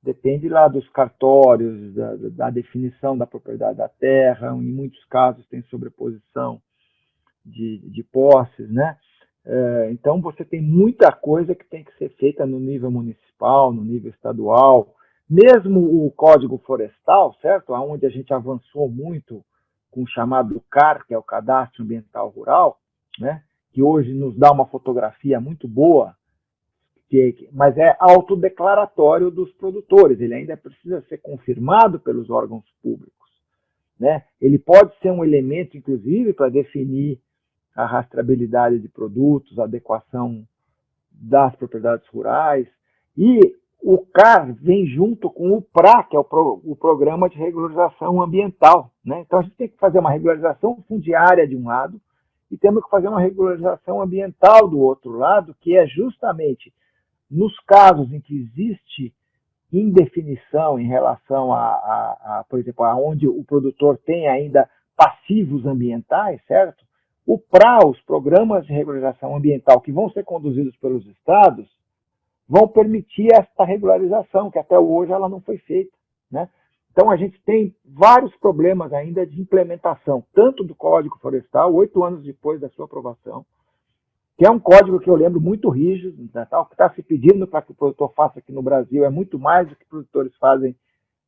depende lá dos cartórios, da definição da propriedade da terra, em muitos casos tem sobreposição de posses, né? Então, você tem muita coisa que tem que ser feita no nível municipal, no nível estadual, mesmo o Código Florestal, certo? Onde a gente avançou muito com o chamado CAR, que é o Cadastro Ambiental Rural, né? Que hoje nos dá uma fotografia muito boa, mas é autodeclaratório dos produtores, ele ainda precisa ser confirmado pelos órgãos públicos, né? Ele pode ser um elemento, inclusive, para definir a rastreabilidade de produtos, a adequação das propriedades rurais, e o CAR vem junto com o PRA, que é o Programa de Regularização Ambiental, né? Então a gente tem que fazer uma regularização fundiária de um lado e temos que fazer uma regularização ambiental do outro lado, que é justamente nos casos em que existe indefinição em relação por exemplo, aonde o produtor tem ainda passivos ambientais, certo? O PRA, os programas de regularização ambiental que vão ser conduzidos pelos estados, vão permitir esta regularização, que até hoje ela não foi feita, né? Então a gente tem vários problemas ainda de implementação, tanto do Código Florestal, 8 anos depois da sua aprovação, que é um código que eu lembro muito rígido, né, tal, que está se pedindo para que o produtor faça aqui no Brasil é muito mais do que produtores fazem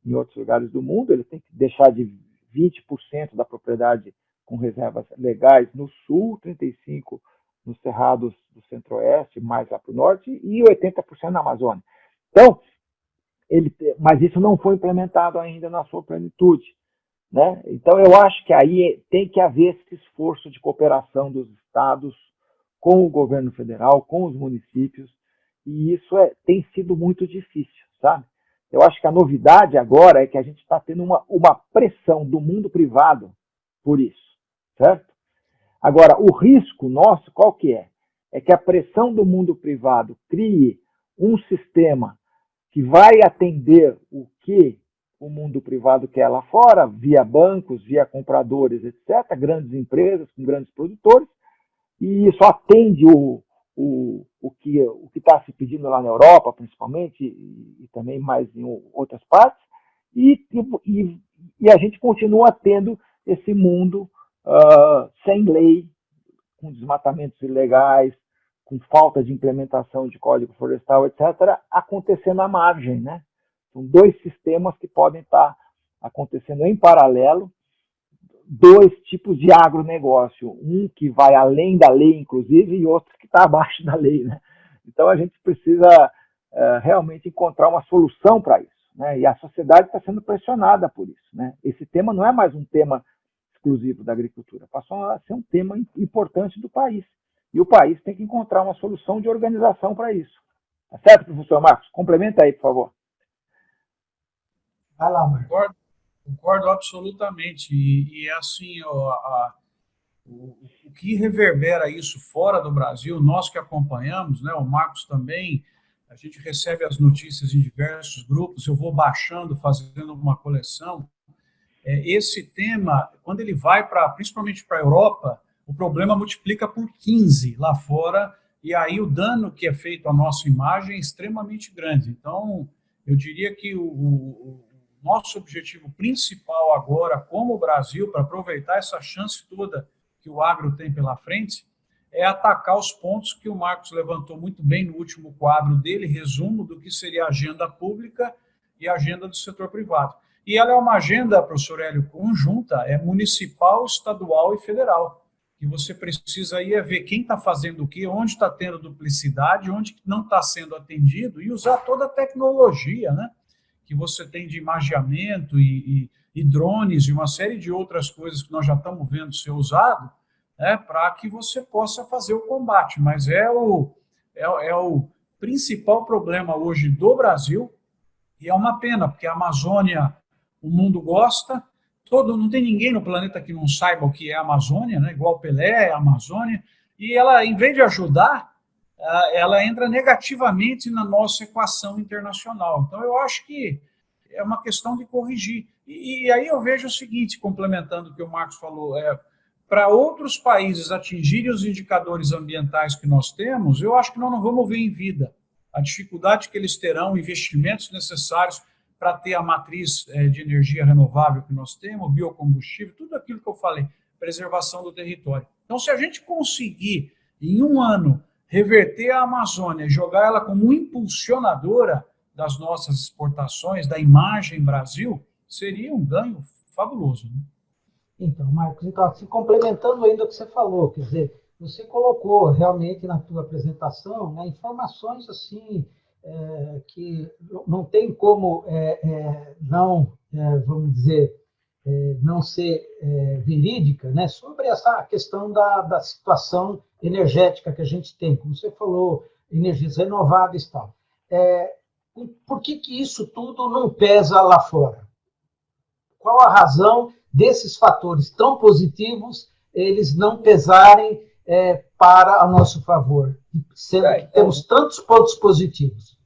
em outros lugares do mundo. Ele tem que deixar de 20% da propriedade com reservas legais no sul, 35% nos cerrados do centro-oeste, mais lá para o norte, e 80% na Amazônia. Então, mas isso não foi implementado ainda na sua plenitude, né? Então, eu acho que aí tem que haver esse esforço de cooperação dos estados com o governo federal, com os municípios, e isso tem sido muito difícil, sabe? Eu acho que a novidade agora é que a gente está tendo uma pressão do mundo privado por isso, certo? Agora, o risco nosso, qual que é? É que a pressão do mundo privado crie um sistema que vai atender o que o mundo privado quer lá fora, via bancos, via compradores, etc., grandes empresas com grandes produtores, e isso atende o que está se pedindo lá na Europa, principalmente, e também mais em outras partes, e a gente continua tendo esse mundo sem lei, com desmatamentos ilegais, com falta de implementação de código florestal, etc., acontecendo à margem, né? São 2 sistemas que podem estar acontecendo em paralelo, 2 tipos de agronegócio, um que vai além da lei, inclusive, e outro que está abaixo da lei, né? Então, a gente precisa realmente encontrar uma solução para isso, né? E a sociedade está sendo pressionada por isso, né? Esse tema não é mais um tema exclusivo da agricultura, passou a ser um tema importante do país. E o país tem que encontrar uma solução de organização para isso. Tá certo, professor Marcos? Complementa aí, por favor. Vai lá, Marcos. Concordo absolutamente. E é assim, o que reverbera isso fora do Brasil, nós que acompanhamos, né, o Marcos também, a gente recebe as notícias em diversos grupos, eu vou baixando, fazendo uma coleção. Esse tema, quando ele vai principalmente para a Europa, o problema multiplica por 15 lá fora, e aí o dano que é feito à nossa imagem é extremamente grande. Então, eu diria que o nosso objetivo principal agora, como Brasil, para aproveitar essa chance toda que o agro tem pela frente, é atacar os pontos que o Marcos levantou muito bem no último quadro dele, resumo do que seria a agenda pública e a agenda do setor privado. E ela é uma agenda, professor Hélio, conjunta, é municipal, estadual e federal. que você precisa ir ver quem está fazendo o quê, onde está tendo duplicidade, onde não está sendo atendido, e usar toda a tecnologia, né, que você tem de imageamento e drones e uma série de outras coisas que nós já estamos vendo ser usado, né, para que você possa fazer o combate. Mas é o principal problema hoje do Brasil, e é uma pena, porque a Amazônia, o mundo gosta, não tem ninguém no planeta que não saiba o que é a Amazônia, né? Igual Pelé, a Amazônia, e ela, em vez de ajudar, ela entra negativamente na nossa equação internacional. Então, eu acho que é uma questão de corrigir. E aí eu vejo o seguinte, complementando o que o Marcos falou, para outros países atingirem os indicadores ambientais que nós temos, eu acho que nós não vamos ver em vida a dificuldade que eles terão, investimentos necessários para ter a matriz de energia renovável que nós temos, biocombustível, tudo aquilo que eu falei, preservação do território. Então, se a gente conseguir, em um ano, reverter a Amazônia e jogar ela como impulsionadora das nossas exportações, da imagem Brasil, seria um ganho fabuloso, né? Então, Marcos, então, assim, complementando ainda o que você falou, quer dizer, você colocou realmente na tua apresentação, né, informações assim que não tem como não, vamos dizer, não ser verídica, né, sobre essa questão da situação energética que a gente tem, como você falou, energias renováveis e tal. Por que isso tudo não pesa lá fora? Qual a razão desses fatores tão positivos eles não pesarem para a nosso favor, sendo que temos tantos pontos positivos?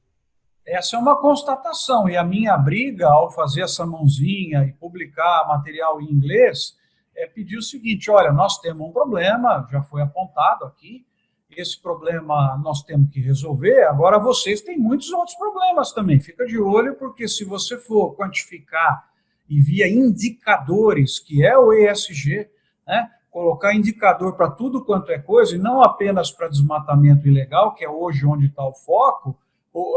Essa é uma constatação, e a minha briga ao fazer essa mãozinha e publicar material em inglês é pedir o seguinte: olha, nós temos um problema, já foi apontado aqui, esse problema nós temos que resolver, agora vocês têm muitos outros problemas também, fica de olho, porque se você for quantificar e via indicadores, que é o ESG, né, colocar indicador para tudo quanto é coisa, e não apenas para desmatamento ilegal, que é hoje onde está o foco,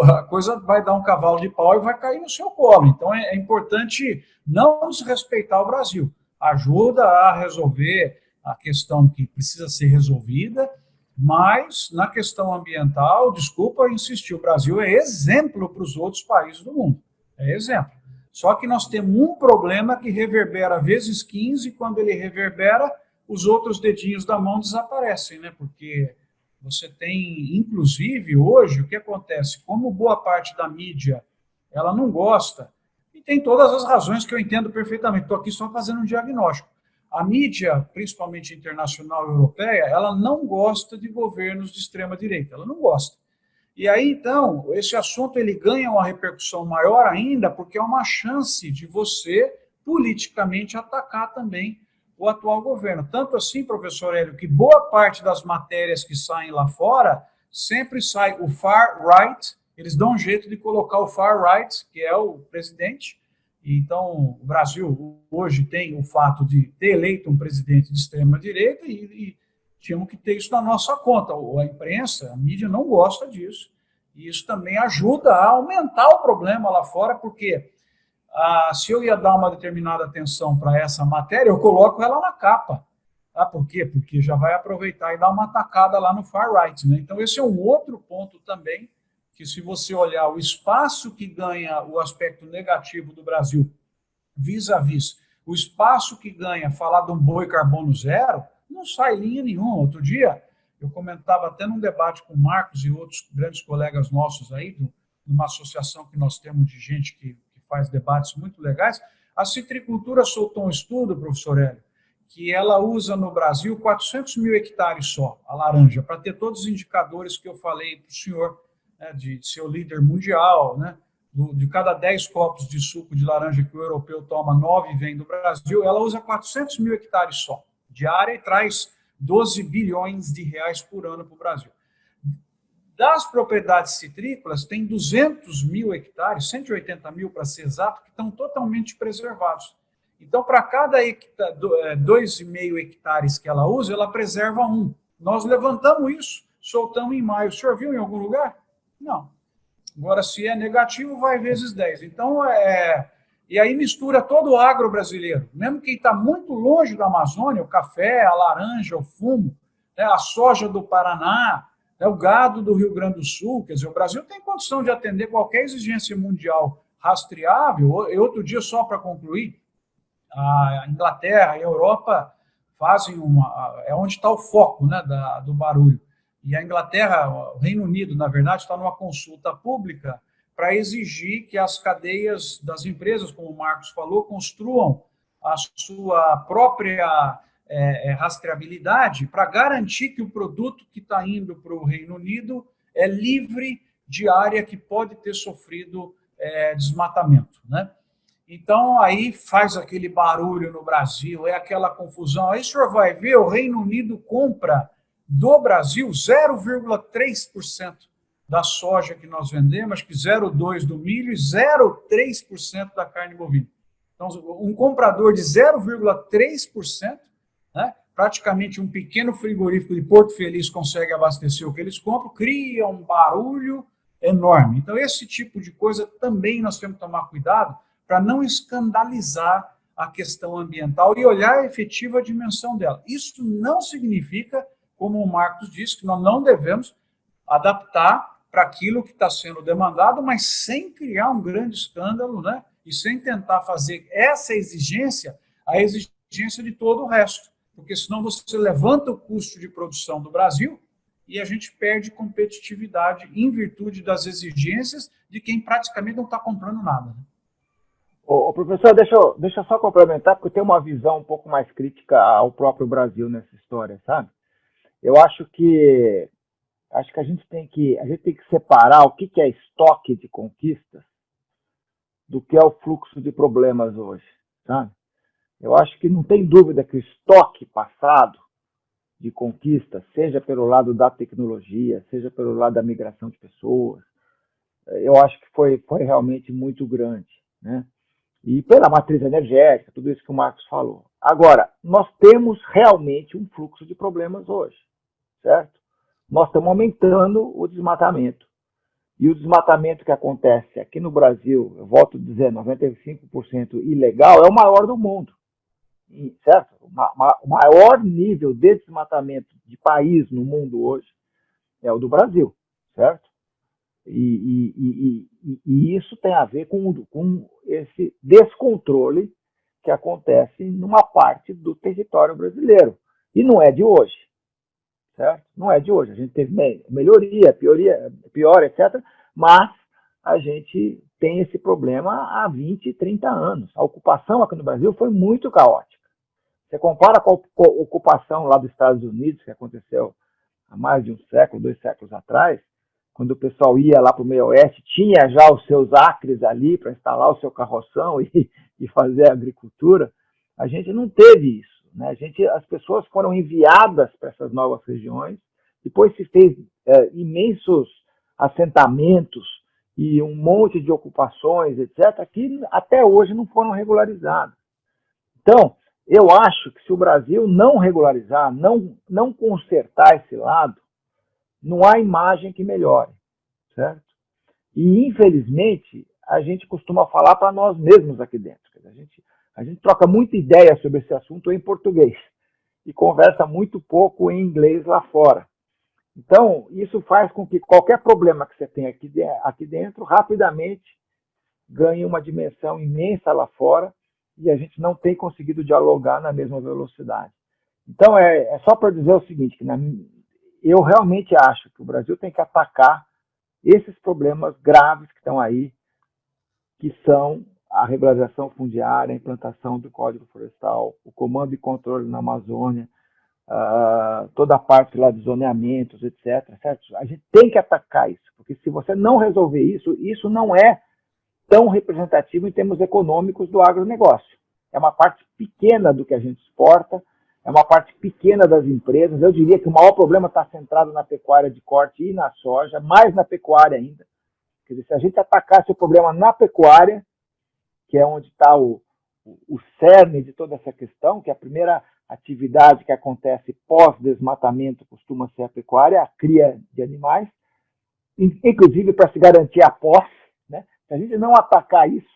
a coisa vai dar um cavalo de pau e vai cair no seu colo. Então, é importante não desrespeitar o Brasil. Ajuda a resolver a questão que precisa ser resolvida, mas na questão ambiental, desculpa insistir, o Brasil é exemplo para os outros países do mundo. É exemplo. Só que nós temos um problema que reverbera vezes 15, e quando ele reverbera, os outros dedinhos da mão desaparecem, né? Porque você tem, inclusive, hoje, o que acontece? Como boa parte da mídia, ela não gosta, e tem todas as razões que eu entendo perfeitamente, estou aqui só fazendo um diagnóstico. A mídia, principalmente internacional e europeia, ela não gosta de governos de extrema-direita, ela não gosta. E aí, então, esse assunto ele ganha uma repercussão maior ainda, porque é uma chance de você, politicamente, atacar também o atual governo. Tanto assim, professor Hélio, que boa parte das matérias que saem lá fora, sempre sai o far right, eles dão um jeito de colocar o far right, que é o presidente. Então, o Brasil hoje tem o fato de ter eleito um presidente de extrema-direita e tínhamos que ter isso na nossa conta. A imprensa, a mídia não gosta disso. E isso também ajuda a aumentar o problema lá fora, porque se eu ia dar uma determinada atenção para essa matéria, eu coloco ela na capa. Por quê? Porque já vai aproveitar e dar uma atacada lá no far right, né? Então, esse é um outro ponto também, que se você olhar o espaço que ganha o aspecto negativo do Brasil, vis-à-vis, o espaço que ganha falar de um boi carbono zero, não sai linha nenhuma. Outro dia, eu comentava até num debate com o Marcos e outros grandes colegas nossos aí, numa associação que nós temos de gente que faz debates muito legais, a citricultura soltou um estudo, professor Hélio, que ela usa no Brasil 400 mil hectares só, a laranja, para ter todos os indicadores que eu falei para o senhor, né, de ser o líder mundial, né, de cada 10 copos de suco de laranja que o europeu toma, 9 vem do Brasil, ela usa 400 mil hectares só de área e traz 12 bilhões de reais por ano para o Brasil. Das propriedades citrícolas, tem 200 mil hectares, 180 mil para ser exato, que estão totalmente preservados. Então, para cada 2,5 hectares que ela usa, ela preserva 1. Nós levantamos isso, soltamos em maio. O senhor viu em algum lugar? Não. Agora, se é negativo, vai vezes 10. Então, E aí mistura todo o agro brasileiro, mesmo quem está muito longe da Amazônia, o café, a laranja, o fumo, né, a soja do Paraná, né, o gado do Rio Grande do Sul. Quer dizer, o Brasil tem condição de atender qualquer exigência mundial rastreável. E outro dia, só para concluir, a Inglaterra, a Europa fazem é onde está o foco, né, do barulho. E a Inglaterra, o Reino Unido, na verdade, está numa consulta pública para exigir que as cadeias das empresas, como o Marcos falou, construam a sua própria rastreabilidade para garantir que o produto que está indo para o Reino Unido é livre de área que pode ter sofrido desmatamento, né? Então, aí faz aquele barulho no Brasil, é aquela confusão. Aí o senhor vai ver, o Reino Unido compra do Brasil 0,3% da soja que nós vendemos, acho que 0,2% do milho e 0,3% da carne bovina. Então, um comprador de 0,3%, né, praticamente um pequeno frigorífico de Porto Feliz consegue abastecer o que eles compram, cria um barulho enorme. Então, esse tipo de coisa também nós temos que tomar cuidado para não escandalizar a questão ambiental e olhar a efetiva dimensão dela. Isso não significa, como o Marcos disse, que nós não devemos adaptar para aquilo que está sendo demandado, mas sem criar um grande escândalo, né? E sem tentar fazer essa exigência a exigência de todo o resto. Porque senão você levanta o custo de produção do Brasil e a gente perde competitividade em virtude das exigências de quem praticamente não está comprando nada, né? Professor, deixa eu só complementar, porque eu tenho uma visão um pouco mais crítica ao próprio Brasil nessa história, sabe? Eu acho que a gente tem que separar o que é estoque de conquistas do que é o fluxo de problemas hoje, sabe? Eu acho que não tem dúvida que o estoque passado de conquistas, seja pelo lado da tecnologia, seja pelo lado da migração de pessoas, eu acho que foi realmente muito grande, né? E pela matriz energética, tudo isso que o Marcos falou. Agora, nós temos realmente um fluxo de problemas hoje, certo? Nós estamos aumentando o desmatamento. E o desmatamento que acontece aqui no Brasil, eu volto a dizer, 95% ilegal, é o maior do mundo, certo? O maior nível de desmatamento de país no mundo hoje é o do Brasil, certo? E isso tem a ver com esse descontrole que acontece numa parte do território brasileiro. E não é de hoje, certo? Não é de hoje. A gente teve melhoria, pior, etc. Mas a gente tem esse problema há 20, 30 anos. A ocupação aqui no Brasil foi muito caótica. Você compara com a ocupação lá dos Estados Unidos, que aconteceu há mais de um século, 2 séculos atrás, quando o pessoal ia lá para o meio oeste, tinha já os seus acres ali para instalar o seu carroção e fazer a agricultura. A gente não teve isso, né? As pessoas foram enviadas para essas novas regiões, depois se fez imensos assentamentos e um monte de ocupações, etc., que até hoje não foram regularizadas. Então, eu acho que se o Brasil não regularizar, não consertar esse lado, não há imagem que melhore, certo? E, infelizmente, a gente costuma falar para nós mesmos aqui dentro. A gente troca muita ideia sobre esse assunto em português e conversa muito pouco em inglês lá fora. Então, isso faz com que qualquer problema que você tenha aqui dentro rapidamente ganhe uma dimensão imensa lá fora e a gente não tem conseguido dialogar na mesma velocidade. Então, é só para dizer o seguinte, que eu realmente acho que o Brasil tem que atacar esses problemas graves que estão aí, que são a regularização fundiária, a implantação do Código Florestal, o comando e controle na Amazônia, toda a parte lá de zoneamentos, etc. Certo? A gente tem que atacar isso, porque se você não resolver isso não é tão representativo em termos econômicos do agronegócio. É uma parte pequena do que a gente exporta, é uma parte pequena das empresas. Eu diria que o maior problema está centrado na pecuária de corte e na soja, mais na pecuária ainda. Quer dizer, se a gente atacasse o problema na pecuária, que é onde está o cerne de toda essa questão, que é a primeira atividade que acontece pós-desmatamento costuma ser a pecuária, a cria de animais, inclusive para se garantir a posse, né? Se a gente não atacar isso,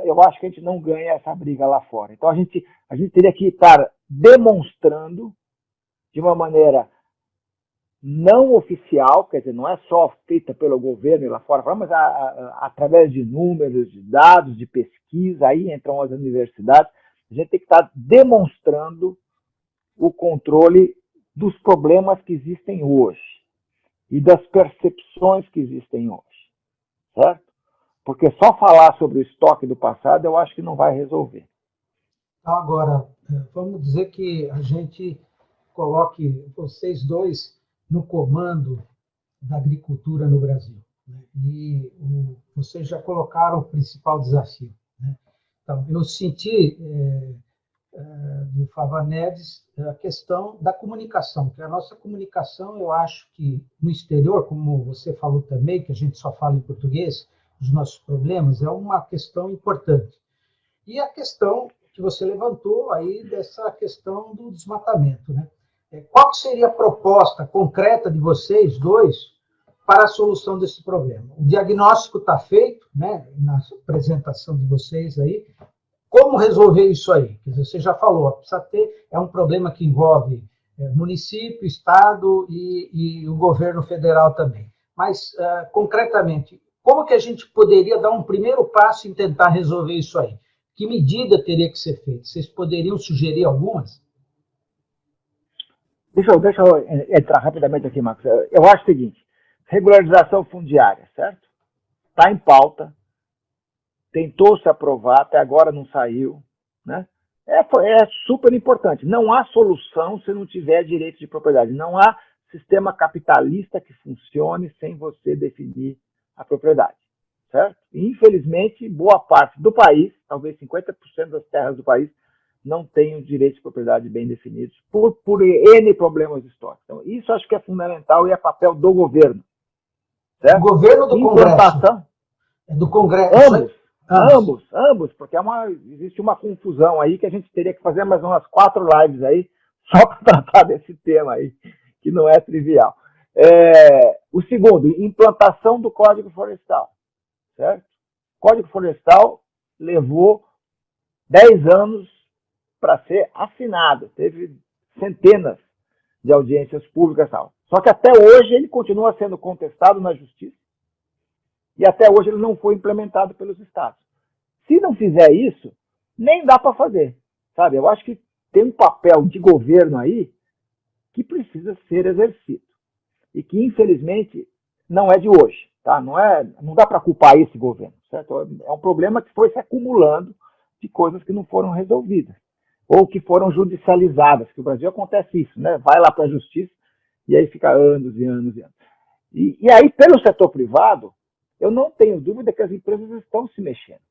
eu acho que a gente não ganha essa briga lá fora. Então, a gente teria que estar demonstrando de uma maneira não oficial, quer dizer, não é só feita pelo governo e lá fora, mas através de números, de dados, de pesquisa, aí entram as universidades, a gente tem que estar demonstrando o controle dos problemas que existem hoje e das percepções que existem hoje, certo? Porque só falar sobre o estoque do passado eu acho que não vai resolver. Agora, vamos dizer que a gente coloque vocês dois no comando da agricultura no Brasil, né? E vocês já colocaram o principal desafio, né? Então, eu senti do Favanedes a questão da comunicação, que a nossa comunicação, eu acho que no exterior, como você falou também, que a gente só fala em português, os nossos problemas, é uma questão importante. E a questão que você levantou aí dessa questão do desmatamento, né? Qual seria a proposta concreta de vocês dois para a solução desse problema? O diagnóstico está feito, né, na apresentação de vocês aí. Como resolver isso aí? Quer dizer, você já falou, precisa ter, é um problema que envolve município, estado e o governo federal também. Mas, concretamente, como que a gente poderia dar um primeiro passo em tentar resolver isso aí? Que medida teria que ser feita? Vocês poderiam sugerir algumas? Deixa eu entrar rapidamente aqui, Marcos. Eu acho o seguinte, regularização fundiária, certo? Está em pauta, tentou se aprovar, até agora não saiu, né? É super importante. Não há solução se não tiver direito de propriedade. Não há sistema capitalista que funcione sem você definir a propriedade, certo? E, infelizmente, boa parte do país, talvez 50% das terras do país, não tem os direitos de propriedade bem definidos por N problemas históricos. Então, isso acho que é fundamental e é papel do governo. Certo? Do governo ou do Congresso? É do Congresso. Ambos, porque existe uma confusão aí que a gente teria que fazer mais umas 4 lives aí só para tratar desse tema aí, que não é trivial. O segundo, implantação do Código Florestal, certo? O Código Florestal levou 10 anos para ser assinado, teve centenas de audiências públicas e tal. Só que até hoje ele continua sendo contestado na justiça e até hoje ele não foi implementado pelos estados. Se não fizer isso, nem dá para fazer, sabe? Eu acho que tem um papel de governo aí que precisa ser exercido e que, infelizmente, não é de hoje, tá? Não dá para culpar esse governo, certo? É um problema que foi se acumulando de coisas que não foram resolvidas ou que foram judicializadas, que no Brasil acontece isso, né? Vai lá para a justiça e aí fica anos e anos e anos. E aí, pelo setor privado, eu não tenho dúvida que as empresas estão se mexendo.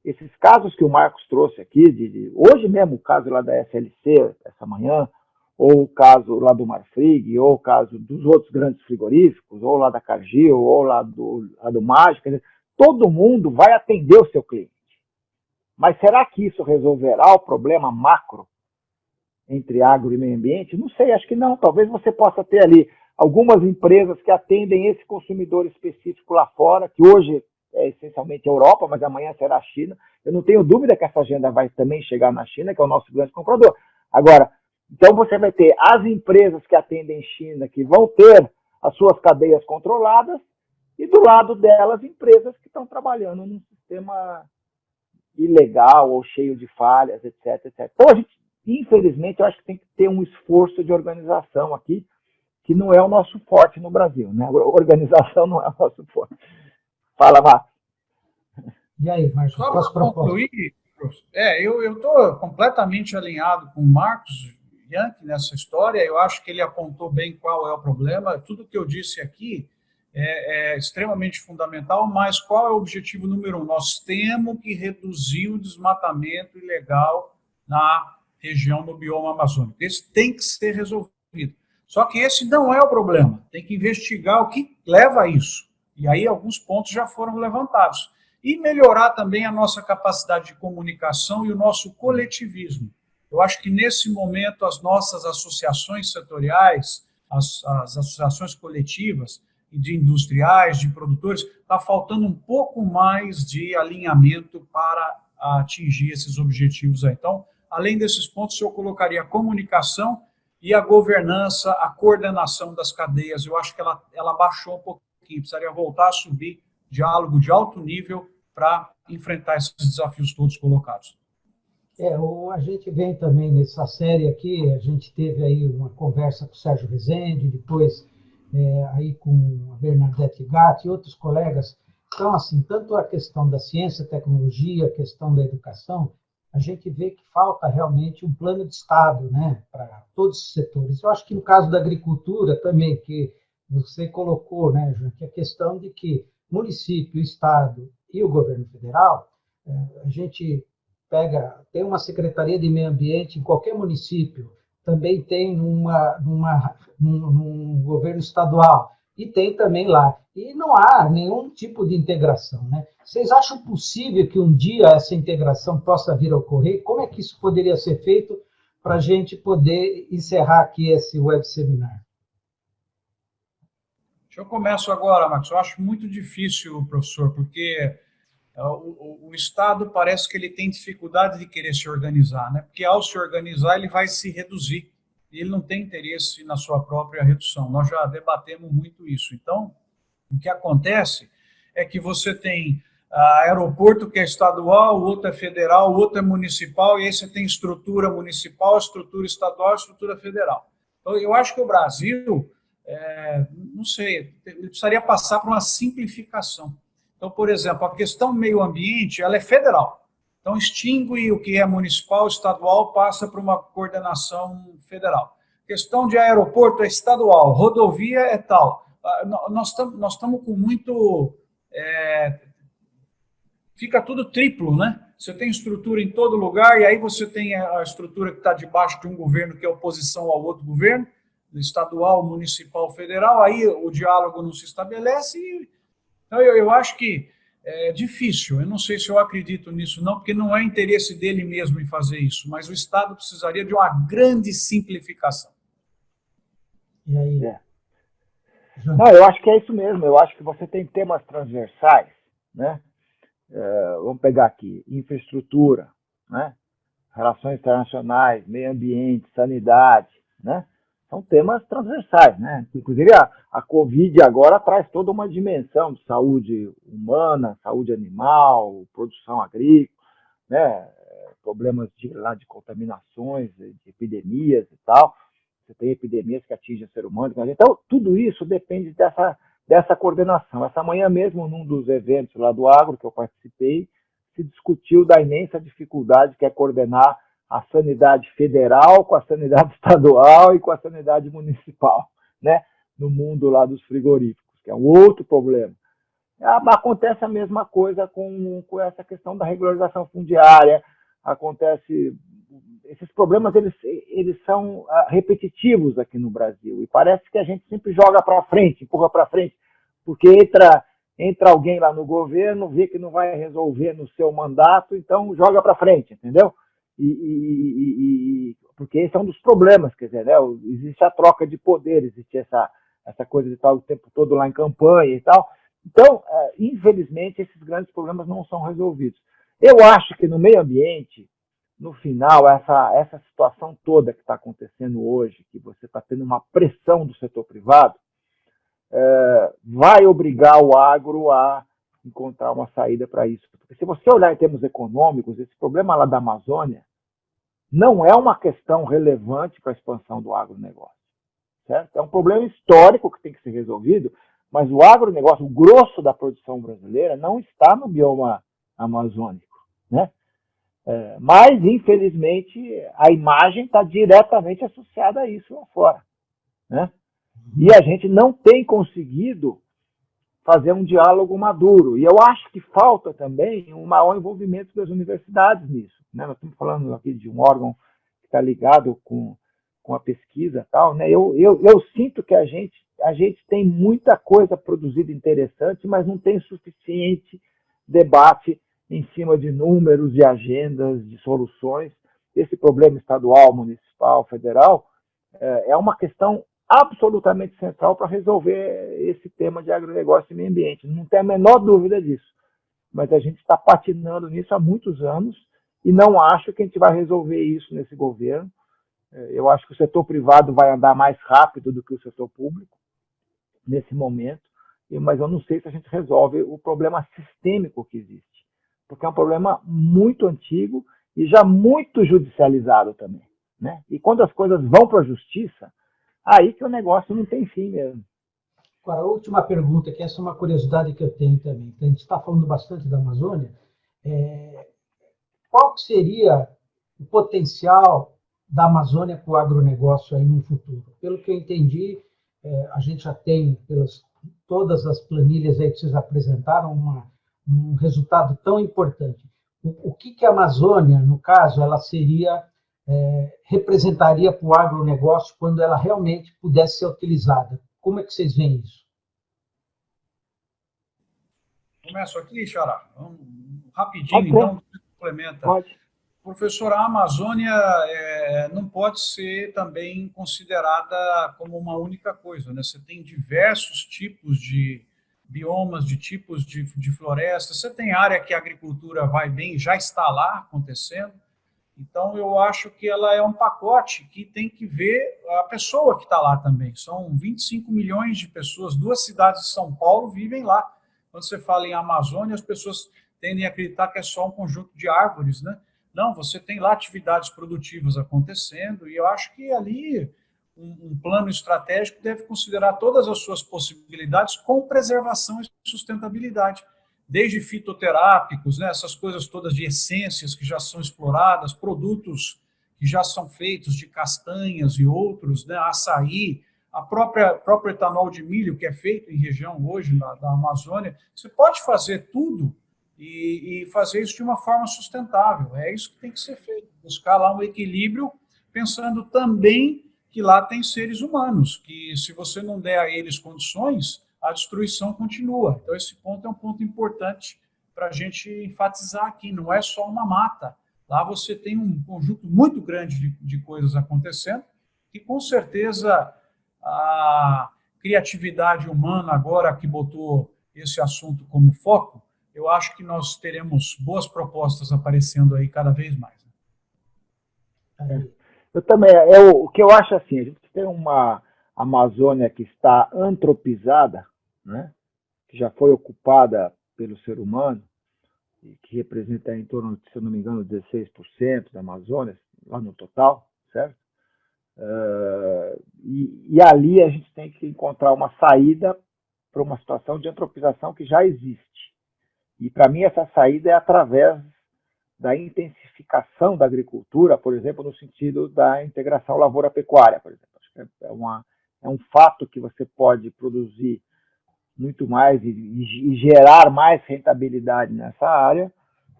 Esses casos que o Marcos trouxe aqui, hoje mesmo o caso lá da SLC, essa manhã, ou o caso lá do Marfrig, ou o caso dos outros grandes frigoríficos, ou lá da Cargill, ou lá do Mágica, todo mundo vai atender o seu cliente. Mas será que isso resolverá o problema macro entre agro e meio ambiente? Não sei, acho que não. Talvez você possa ter ali algumas empresas que atendem esse consumidor específico lá fora, que hoje é essencialmente a Europa, mas amanhã será a China. Eu não tenho dúvida que essa agenda vai também chegar na China, que é o nosso grande comprador. Agora, então você vai ter as empresas que atendem China, que vão ter as suas cadeias controladas, e do lado delas, empresas que estão trabalhando num sistema ilegal ou cheio de falhas, etc, etc. Então, a gente, infelizmente, eu acho que tem que ter um esforço de organização aqui, que não é o nosso forte no Brasil, né? A organização não é o nosso forte. Fala, Marcos. E aí, Marcos, só para concluir, eu estou completamente alinhado com o Marcos Bianchi nessa história. Eu acho que ele apontou bem qual é o problema. Tudo que eu disse aqui é extremamente fundamental, mas qual é o objetivo número 1? Nós temos que reduzir o desmatamento ilegal na região do bioma amazônico. Esse tem que ser resolvido. Só que esse não é o problema. Tem que investigar o que leva a isso. E aí alguns pontos já foram levantados. E melhorar também a nossa capacidade de comunicação e o nosso coletivismo. Eu acho que nesse momento as nossas associações setoriais, as associações coletivas, de industriais, de produtores, está faltando um pouco mais de alinhamento para atingir esses objetivos aí. Então, além desses pontos, o senhor colocaria a comunicação e a governança, a coordenação das cadeias. Eu acho que ela baixou um pouquinho, precisaria voltar a subir, diálogo de alto nível para enfrentar esses desafios todos colocados. A gente vem também nessa série aqui, a gente teve aí uma conversa com o Sérgio Rezende, depois aí com a Bernadette Gatti e outros colegas. Então, assim, tanto a questão da ciência, tecnologia, a questão da educação, a gente vê que falta realmente um plano de Estado, né, para todos os setores. Eu acho que no caso da agricultura também, que você colocou, né, João, que a questão de que município, Estado e o governo federal, a gente tem uma Secretaria de Meio Ambiente em qualquer município, também tem num governo estadual, e tem também lá. E não há nenhum tipo de integração, né? Vocês acham possível que um dia essa integração possa vir a ocorrer? Como é que isso poderia ser feito para a gente poder encerrar aqui esse web seminar? Eu começo agora, Marcos. Eu acho muito difícil, professor, porque o Estado parece que ele tem dificuldade de querer se organizar, né? Porque ao se organizar ele vai se reduzir. E ele não tem interesse na sua própria redução. Nós já debatemos muito isso. Então, o que acontece é que você tem aeroporto que é estadual, o outro é federal, o outro é municipal, e aí você tem estrutura municipal, estrutura estadual, estrutura federal. Então, eu acho que o Brasil, não sei, ele precisaria passar por uma simplificação. Então, por exemplo, a questão meio ambiente, ela é federal. Então, extingue o que é municipal, estadual, passa para uma coordenação federal. Questão de aeroporto é estadual, rodovia é tal. Nós estamos com muito... fica tudo triplo, né? Você tem estrutura em todo lugar, e aí você tem a estrutura que está debaixo de um governo que é oposição ao outro governo, estadual, municipal, federal, aí o diálogo não se estabelece. Então, eu acho que é difícil, eu não sei se eu acredito nisso não, porque não é interesse dele mesmo em fazer isso, mas o Estado precisaria de uma grande simplificação. E aí? Não, eu acho que é isso mesmo, eu acho que você tem temas transversais, né? Vamos pegar aqui, infraestrutura, né? Relações internacionais, meio ambiente, sanidade, né? São temas transversais, né? Inclusive a Covid agora traz toda uma dimensão de saúde humana, saúde animal, produção agrícola, né? Problemas de contaminações, de epidemias e tal. Você tem epidemias que atingem o ser humano. Então, tudo isso depende dessa coordenação. Essa manhã mesmo, num dos eventos lá do Agro que eu participei, se discutiu da imensa dificuldade que é coordenar a sanidade federal com a sanidade estadual e com a sanidade municipal, né? No mundo lá dos frigoríficos, que é um outro problema. Acontece a mesma coisa com essa questão da regularização fundiária, esses problemas eles são repetitivos aqui no Brasil, e parece que a gente sempre joga para frente, empurra para frente, porque entra alguém lá no governo, vê que não vai resolver no seu mandato, então joga para frente, entendeu? Porque esse é um dos problemas, quer dizer, né? Existe a troca de poder, existe essa coisa de estar o tempo todo lá em campanha e tal. Então, infelizmente, esses grandes problemas não são resolvidos. Eu acho que no meio ambiente, no final, essa situação toda que está acontecendo hoje, que você está tendo uma pressão do setor privado, vai obrigar o agro a encontrar uma saída para isso. Porque se você olhar em termos econômicos, esse problema lá da Amazônia não é uma questão relevante para a expansão do agronegócio. Certo? É um problema histórico que tem que ser resolvido, mas o agronegócio, o grosso da produção brasileira, não está no bioma amazônico, né? Mas, infelizmente, a imagem está diretamente associada a isso lá fora, né? E a gente não tem conseguido fazer um diálogo maduro. E eu acho que falta também um maior envolvimento das universidades nisso, né? Nós estamos falando aqui de um órgão que está ligado com a pesquisa e tal, né? Eu sinto que a gente tem muita coisa produzida interessante, mas não tem suficiente debate em cima de números, de agendas, de soluções. Esse problema estadual, municipal, federal, é uma questão absolutamente central para resolver esse tema de agronegócio e meio ambiente. Não tem a menor dúvida disso. Mas a gente está patinando nisso há muitos anos e não acho que a gente vai resolver isso nesse governo. Eu acho que o setor privado vai andar mais rápido do que o setor público nesse momento, mas eu não sei se a gente resolve o problema sistêmico que existe, porque é um problema muito antigo e já muito judicializado também, né? E quando as coisas vão para a justiça, aí que o negócio não tem fim mesmo. Agora, a última pergunta, que essa é uma curiosidade que eu tenho também. A gente está falando bastante da Amazônia. Qual que seria o potencial da Amazônia para o agronegócio aí no futuro? Pelo que eu entendi, a gente já tem, pelas todas as planilhas aí que vocês apresentaram, um resultado tão importante. O que a Amazônia, no caso, ela representaria para o agronegócio quando ela realmente pudesse ser utilizada? Como é que vocês veem isso? Começo aqui, Xará. Rapidinho, então, você complementa. Pode. Professor, a Amazônia não pode ser também considerada como uma única coisa, né? Você tem diversos tipos de biomas, de tipos de floresta. Você tem área que a agricultura vai bem, já está lá acontecendo. Então, eu acho que ela é um pacote que tem que ver a pessoa que está lá também. São 25 milhões de pessoas, 2 cidades de São Paulo vivem lá. Quando você fala em Amazônia, as pessoas tendem a acreditar que é só um conjunto de árvores, né? Não, você tem lá atividades produtivas acontecendo, e eu acho que ali um plano estratégico deve considerar todas as suas possibilidades com preservação e sustentabilidade. Desde fitoterápicos, né, essas coisas todas de essências que já são exploradas, produtos que já são feitos de castanhas e outros, né, açaí, a próprio etanol de milho que é feito em região hoje da Amazônia. Você pode fazer tudo e fazer isso de uma forma sustentável. É isso que tem que ser feito, buscar lá um equilíbrio, pensando também que lá tem seres humanos, que se você não der a eles condições, a destruição continua. Então, esse ponto é um ponto importante para a gente enfatizar aqui. Não é só uma mata. Lá você tem um conjunto muito grande de coisas acontecendo, que com certeza a criatividade humana, agora que botou esse assunto como foco, eu acho que nós teremos boas propostas aparecendo aí cada vez mais. Eu também, o que eu acho assim, a gente tem uma Amazônia que está antropizada, né, que já foi ocupada pelo ser humano, e que representa em torno, se eu não me engano, 16% da Amazônia, lá no total, certo? E ali a gente tem que encontrar uma saída para uma situação de antropização que já existe. E para mim essa saída é através da intensificação da agricultura, por exemplo, no sentido da integração lavoura-pecuária, por exemplo. Acho que é um fato que você pode produzir muito mais e gerar mais rentabilidade nessa área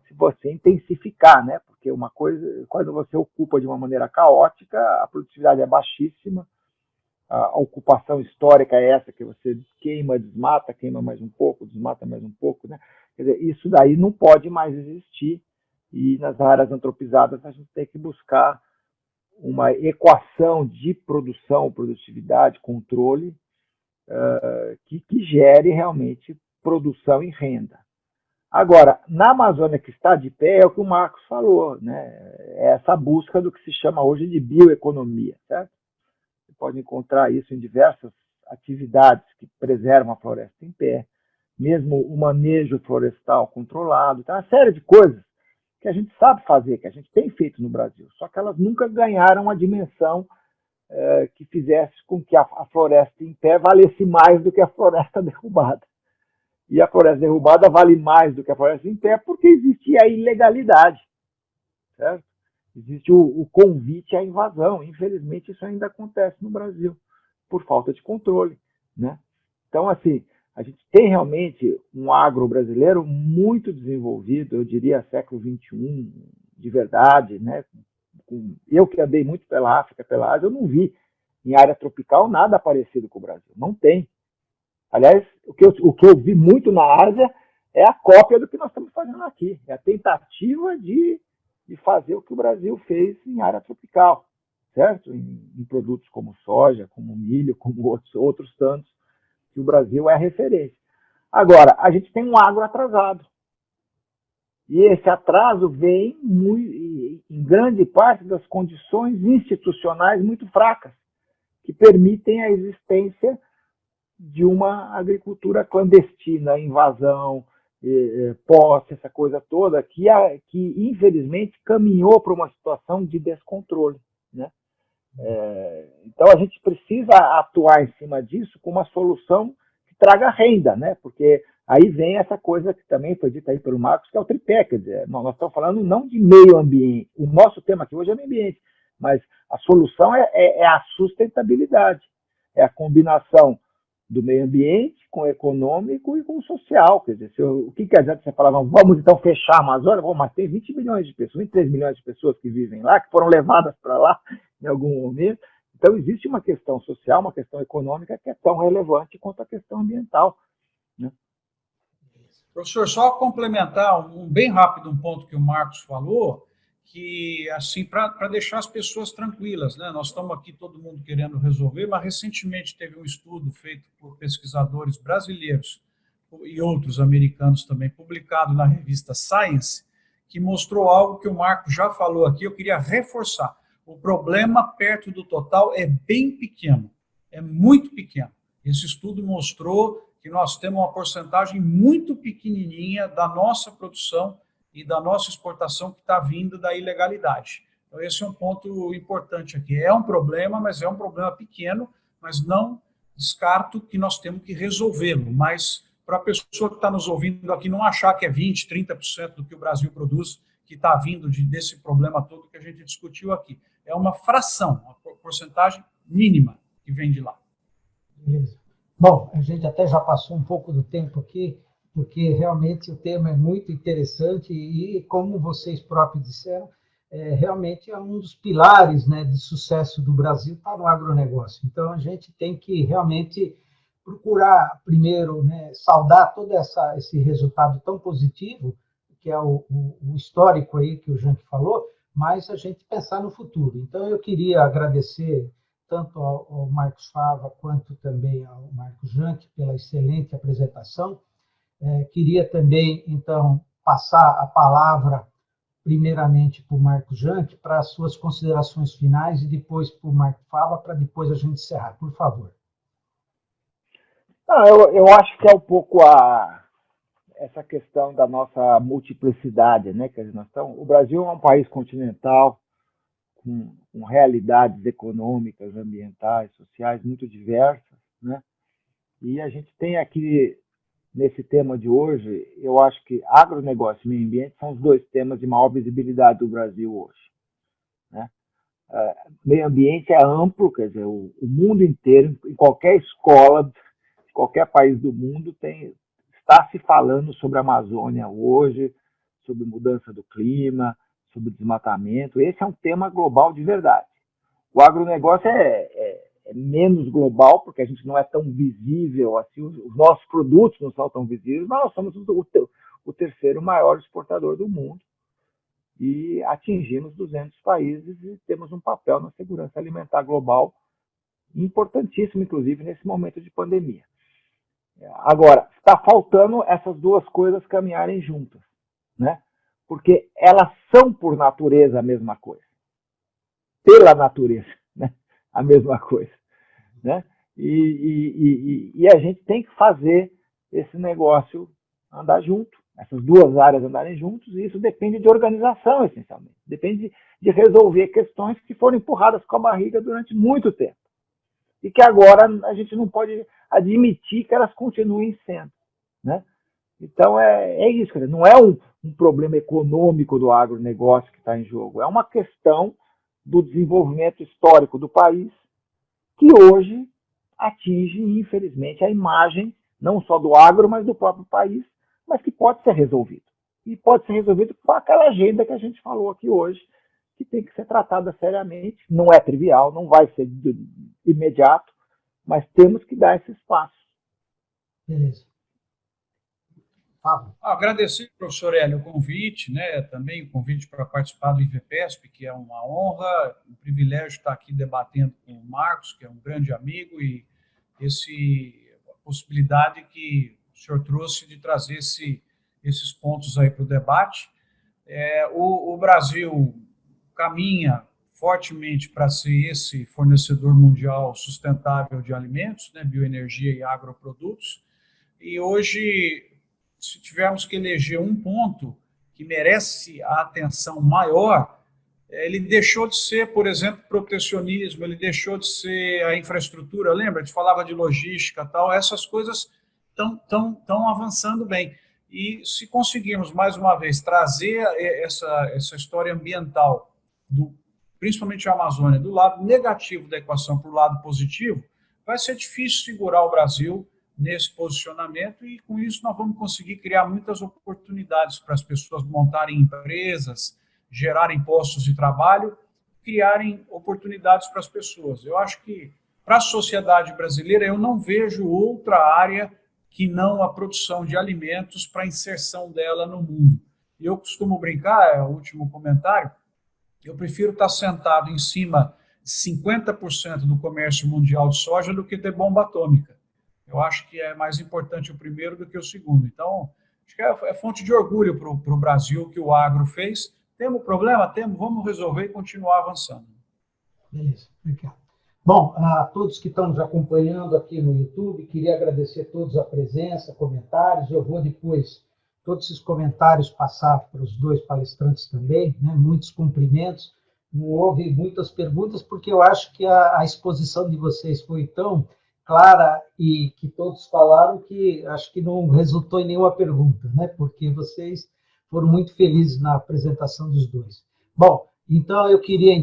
se você intensificar, né? Porque uma coisa, quando você ocupa de uma maneira caótica, a produtividade é baixíssima, a ocupação histórica é essa, que você queima, desmata, queima mais um pouco, desmata mais um pouco, né? Quer dizer, isso daí não pode mais existir, e nas áreas antropizadas a gente tem que buscar uma equação de produção, produtividade, controle, que gere realmente produção e renda. Agora, na Amazônia que está de pé, é o que o Marcos falou, né? É essa busca do que se chama hoje de bioeconomia, certo? Você pode encontrar isso em diversas atividades que preservam a floresta em pé, mesmo o manejo florestal controlado, tá? Uma série de coisas que a gente sabe fazer, que a gente tem feito no Brasil, só que elas nunca ganharam a dimensão que fizesse com que a floresta em pé valesse mais do que a floresta derrubada. E a floresta derrubada vale mais do que a floresta em pé porque existe a ilegalidade, certo? Existe o convite à invasão. Infelizmente, isso ainda acontece no Brasil, por falta de controle, né? Então, assim, a gente tem realmente um agro brasileiro muito desenvolvido, eu diria século XXI, de verdade, né? Eu que andei muito pela África, pela Ásia, eu não vi em área tropical nada parecido com o Brasil. Não tem. Aliás, o que eu vi muito na Ásia é a cópia do que nós estamos fazendo aqui. É a tentativa de fazer o que o Brasil fez em área tropical, certo? Em produtos como soja, como milho, como outros tantos, que o Brasil é referência. Agora, a gente tem um agro atrasado. E esse atraso vem em grande parte das condições institucionais muito fracas, que permitem a existência de uma agricultura clandestina, invasão, posse, essa coisa toda, que infelizmente caminhou para uma situação de descontrole, né? Então a gente precisa atuar em cima disso com uma solução que traga renda, né? Porque aí vem essa coisa que também foi dita aí pelo Marcos, que é o tripé, quer dizer, nós estamos falando não de meio ambiente, o nosso tema aqui hoje é meio ambiente, mas a solução é a sustentabilidade, é a combinação do meio ambiente com o econômico e com o social. Quer dizer, o que adianta você falar, vamos então fechar a Amazônia? Bom, mas tem 20 milhões de pessoas, 23 milhões de pessoas que vivem lá, que foram levadas para lá em algum momento. Então, existe uma questão social, uma questão econômica que é tão relevante quanto a questão ambiental, né? Professor, só complementar bem rápido um ponto que o Marcos falou, que, assim, para deixar as pessoas tranquilas, né? Nós estamos aqui todo mundo querendo resolver, mas recentemente teve um estudo feito por pesquisadores brasileiros e outros americanos também, publicado na revista Science, que mostrou algo que o Marcos já falou aqui, eu queria reforçar. O problema perto do total é bem pequeno, é muito pequeno. Esse estudo mostrou que nós temos uma porcentagem muito pequenininha da nossa produção e da nossa exportação que está vindo da ilegalidade. Então, esse é um ponto importante aqui. É um problema, mas é um problema pequeno, mas não descarto que nós temos que resolvê-lo. Mas para a pessoa que está nos ouvindo aqui não achar que é 20%, 30% do que o Brasil produz que está vindo desse problema todo que a gente discutiu aqui. É uma fração, uma porcentagem mínima que vem de lá. Beleza. Bom, a gente até já passou um pouco do tempo aqui, porque realmente o tema é muito interessante e, como vocês próprios disseram, realmente é um dos pilares, né, de sucesso do Brasil, está no agronegócio. Então, a gente tem que realmente procurar, primeiro, né, saudar todo esse resultado tão positivo, que é o histórico aí que o Jank falou, mas a gente pensar no futuro. Então, eu queria agradecer tanto ao Marcos Fava quanto também ao Marcos Jank pela excelente apresentação. Queria também, então, passar a palavra primeiramente para o Marcos Jank, para as suas considerações finais, e depois para o Marcos Fava, para depois a gente encerrar. Por favor. Eu acho que é um pouco essa questão da nossa multiplicidade, né? Quer dizer, o Brasil é um país continental, com realidades econômicas, ambientais, sociais muito diversas, né? E a gente tem aqui, nesse tema de hoje, eu acho que agronegócio e meio ambiente são os dois temas de maior visibilidade do Brasil hoje, né? Meio ambiente é amplo, quer dizer, o mundo inteiro, em qualquer escola, de qualquer país do mundo, está se falando sobre a Amazônia hoje, sobre mudança do clima, sobre desmatamento. Esse é um tema global de verdade. O agronegócio é menos global, porque a gente não é tão visível assim, os nossos produtos não são tão visíveis, mas nós somos o terceiro maior exportador do mundo e atingimos 200 países e temos um papel na segurança alimentar global importantíssimo, inclusive nesse momento de pandemia. Agora, está faltando essas duas coisas caminharem juntas, né? Porque elas são, por natureza, a mesma coisa. Pela natureza, né? A mesma coisa, né? E a gente tem que fazer esse negócio andar junto, essas duas áreas andarem juntos, e isso depende de organização, essencialmente. Depende de resolver questões que foram empurradas com a barriga durante muito tempo. E que agora a gente não pode admitir que elas continuem sendo, né? Então, é isso, quer dizer, não é um problema econômico do agronegócio que está em jogo, é uma questão do desenvolvimento histórico do país, que hoje atinge, infelizmente, a imagem não só do agro, mas do próprio país, mas que pode ser resolvido. E pode ser resolvido com aquela agenda que a gente falou aqui hoje, que tem que ser tratada seriamente, não é trivial, não vai ser imediato, mas temos que dar esse espaço. Beleza. Fava. Agradecer, professor Hélio, o convite, né, também o convite para participar do IVPESP, que é uma honra, um privilégio estar aqui debatendo com o Marcos, que é um grande amigo, e a possibilidade que o senhor trouxe de trazer esses pontos aí para o debate. O Brasil caminha fortemente para ser esse fornecedor mundial sustentável de alimentos, né, bioenergia e agroprodutos, e hoje, se tivermos que eleger um ponto que merece a atenção maior, ele deixou de ser, por exemplo, protecionismo, ele deixou de ser a infraestrutura, lembra? A gente falava de logística e tal, essas coisas estão avançando bem. E se conseguirmos, mais uma vez, trazer essa história ambiental, principalmente a Amazônia, do lado negativo da equação para o lado positivo, vai ser difícil segurar o Brasil nesse posicionamento, e com isso nós vamos conseguir criar muitas oportunidades para as pessoas montarem empresas, gerarem postos de trabalho, criarem oportunidades para as pessoas. Eu acho que, para a sociedade brasileira, eu não vejo outra área que não a produção de alimentos para a inserção dela no mundo. E eu costumo brincar, é o último comentário, eu prefiro estar sentado em cima de 50% do comércio mundial de soja do que ter bomba atômica. Eu acho que é mais importante o primeiro do que o segundo. Então, acho que é fonte de orgulho para o Brasil que o agro fez. Temos problema? Temos, vamos resolver e continuar avançando. Beleza, obrigado. Bom, a todos que estão nos acompanhando aqui no YouTube, queria agradecer a todos a presença, comentários. Eu vou depois, todos esses comentários, passar para os dois palestrantes também, né? Muitos cumprimentos. Não houve muitas perguntas, porque eu acho que a exposição de vocês foi tão clara e que todos falaram que acho que não resultou em nenhuma pergunta, né? Porque vocês foram muito felizes na apresentação dos dois. Bom, então eu queria,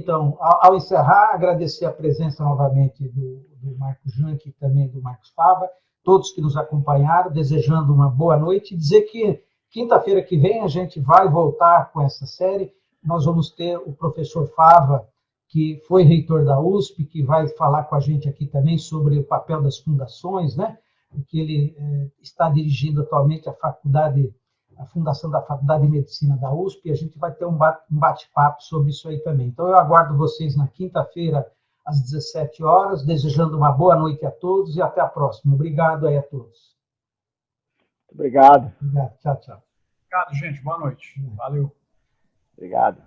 ao encerrar, agradecer a presença novamente do Marcos Janck e também do Marcos Fava, todos que nos acompanharam, desejando uma boa noite, e dizer que quinta-feira que vem a gente vai voltar com essa série. Nós vamos ter o professor Fava, que foi reitor da USP, que vai falar com a gente aqui também sobre o papel das fundações, né? Que ele está dirigindo atualmente a fundação da Faculdade de Medicina da USP, e a gente vai ter um bate-papo sobre isso aí também. Então, eu aguardo vocês na quinta-feira, às 17 horas, desejando uma boa noite a todos e até a próxima. Obrigado aí a todos. Obrigado. Obrigado. Tchau, tchau. Obrigado, gente. Boa noite. Valeu. Obrigado.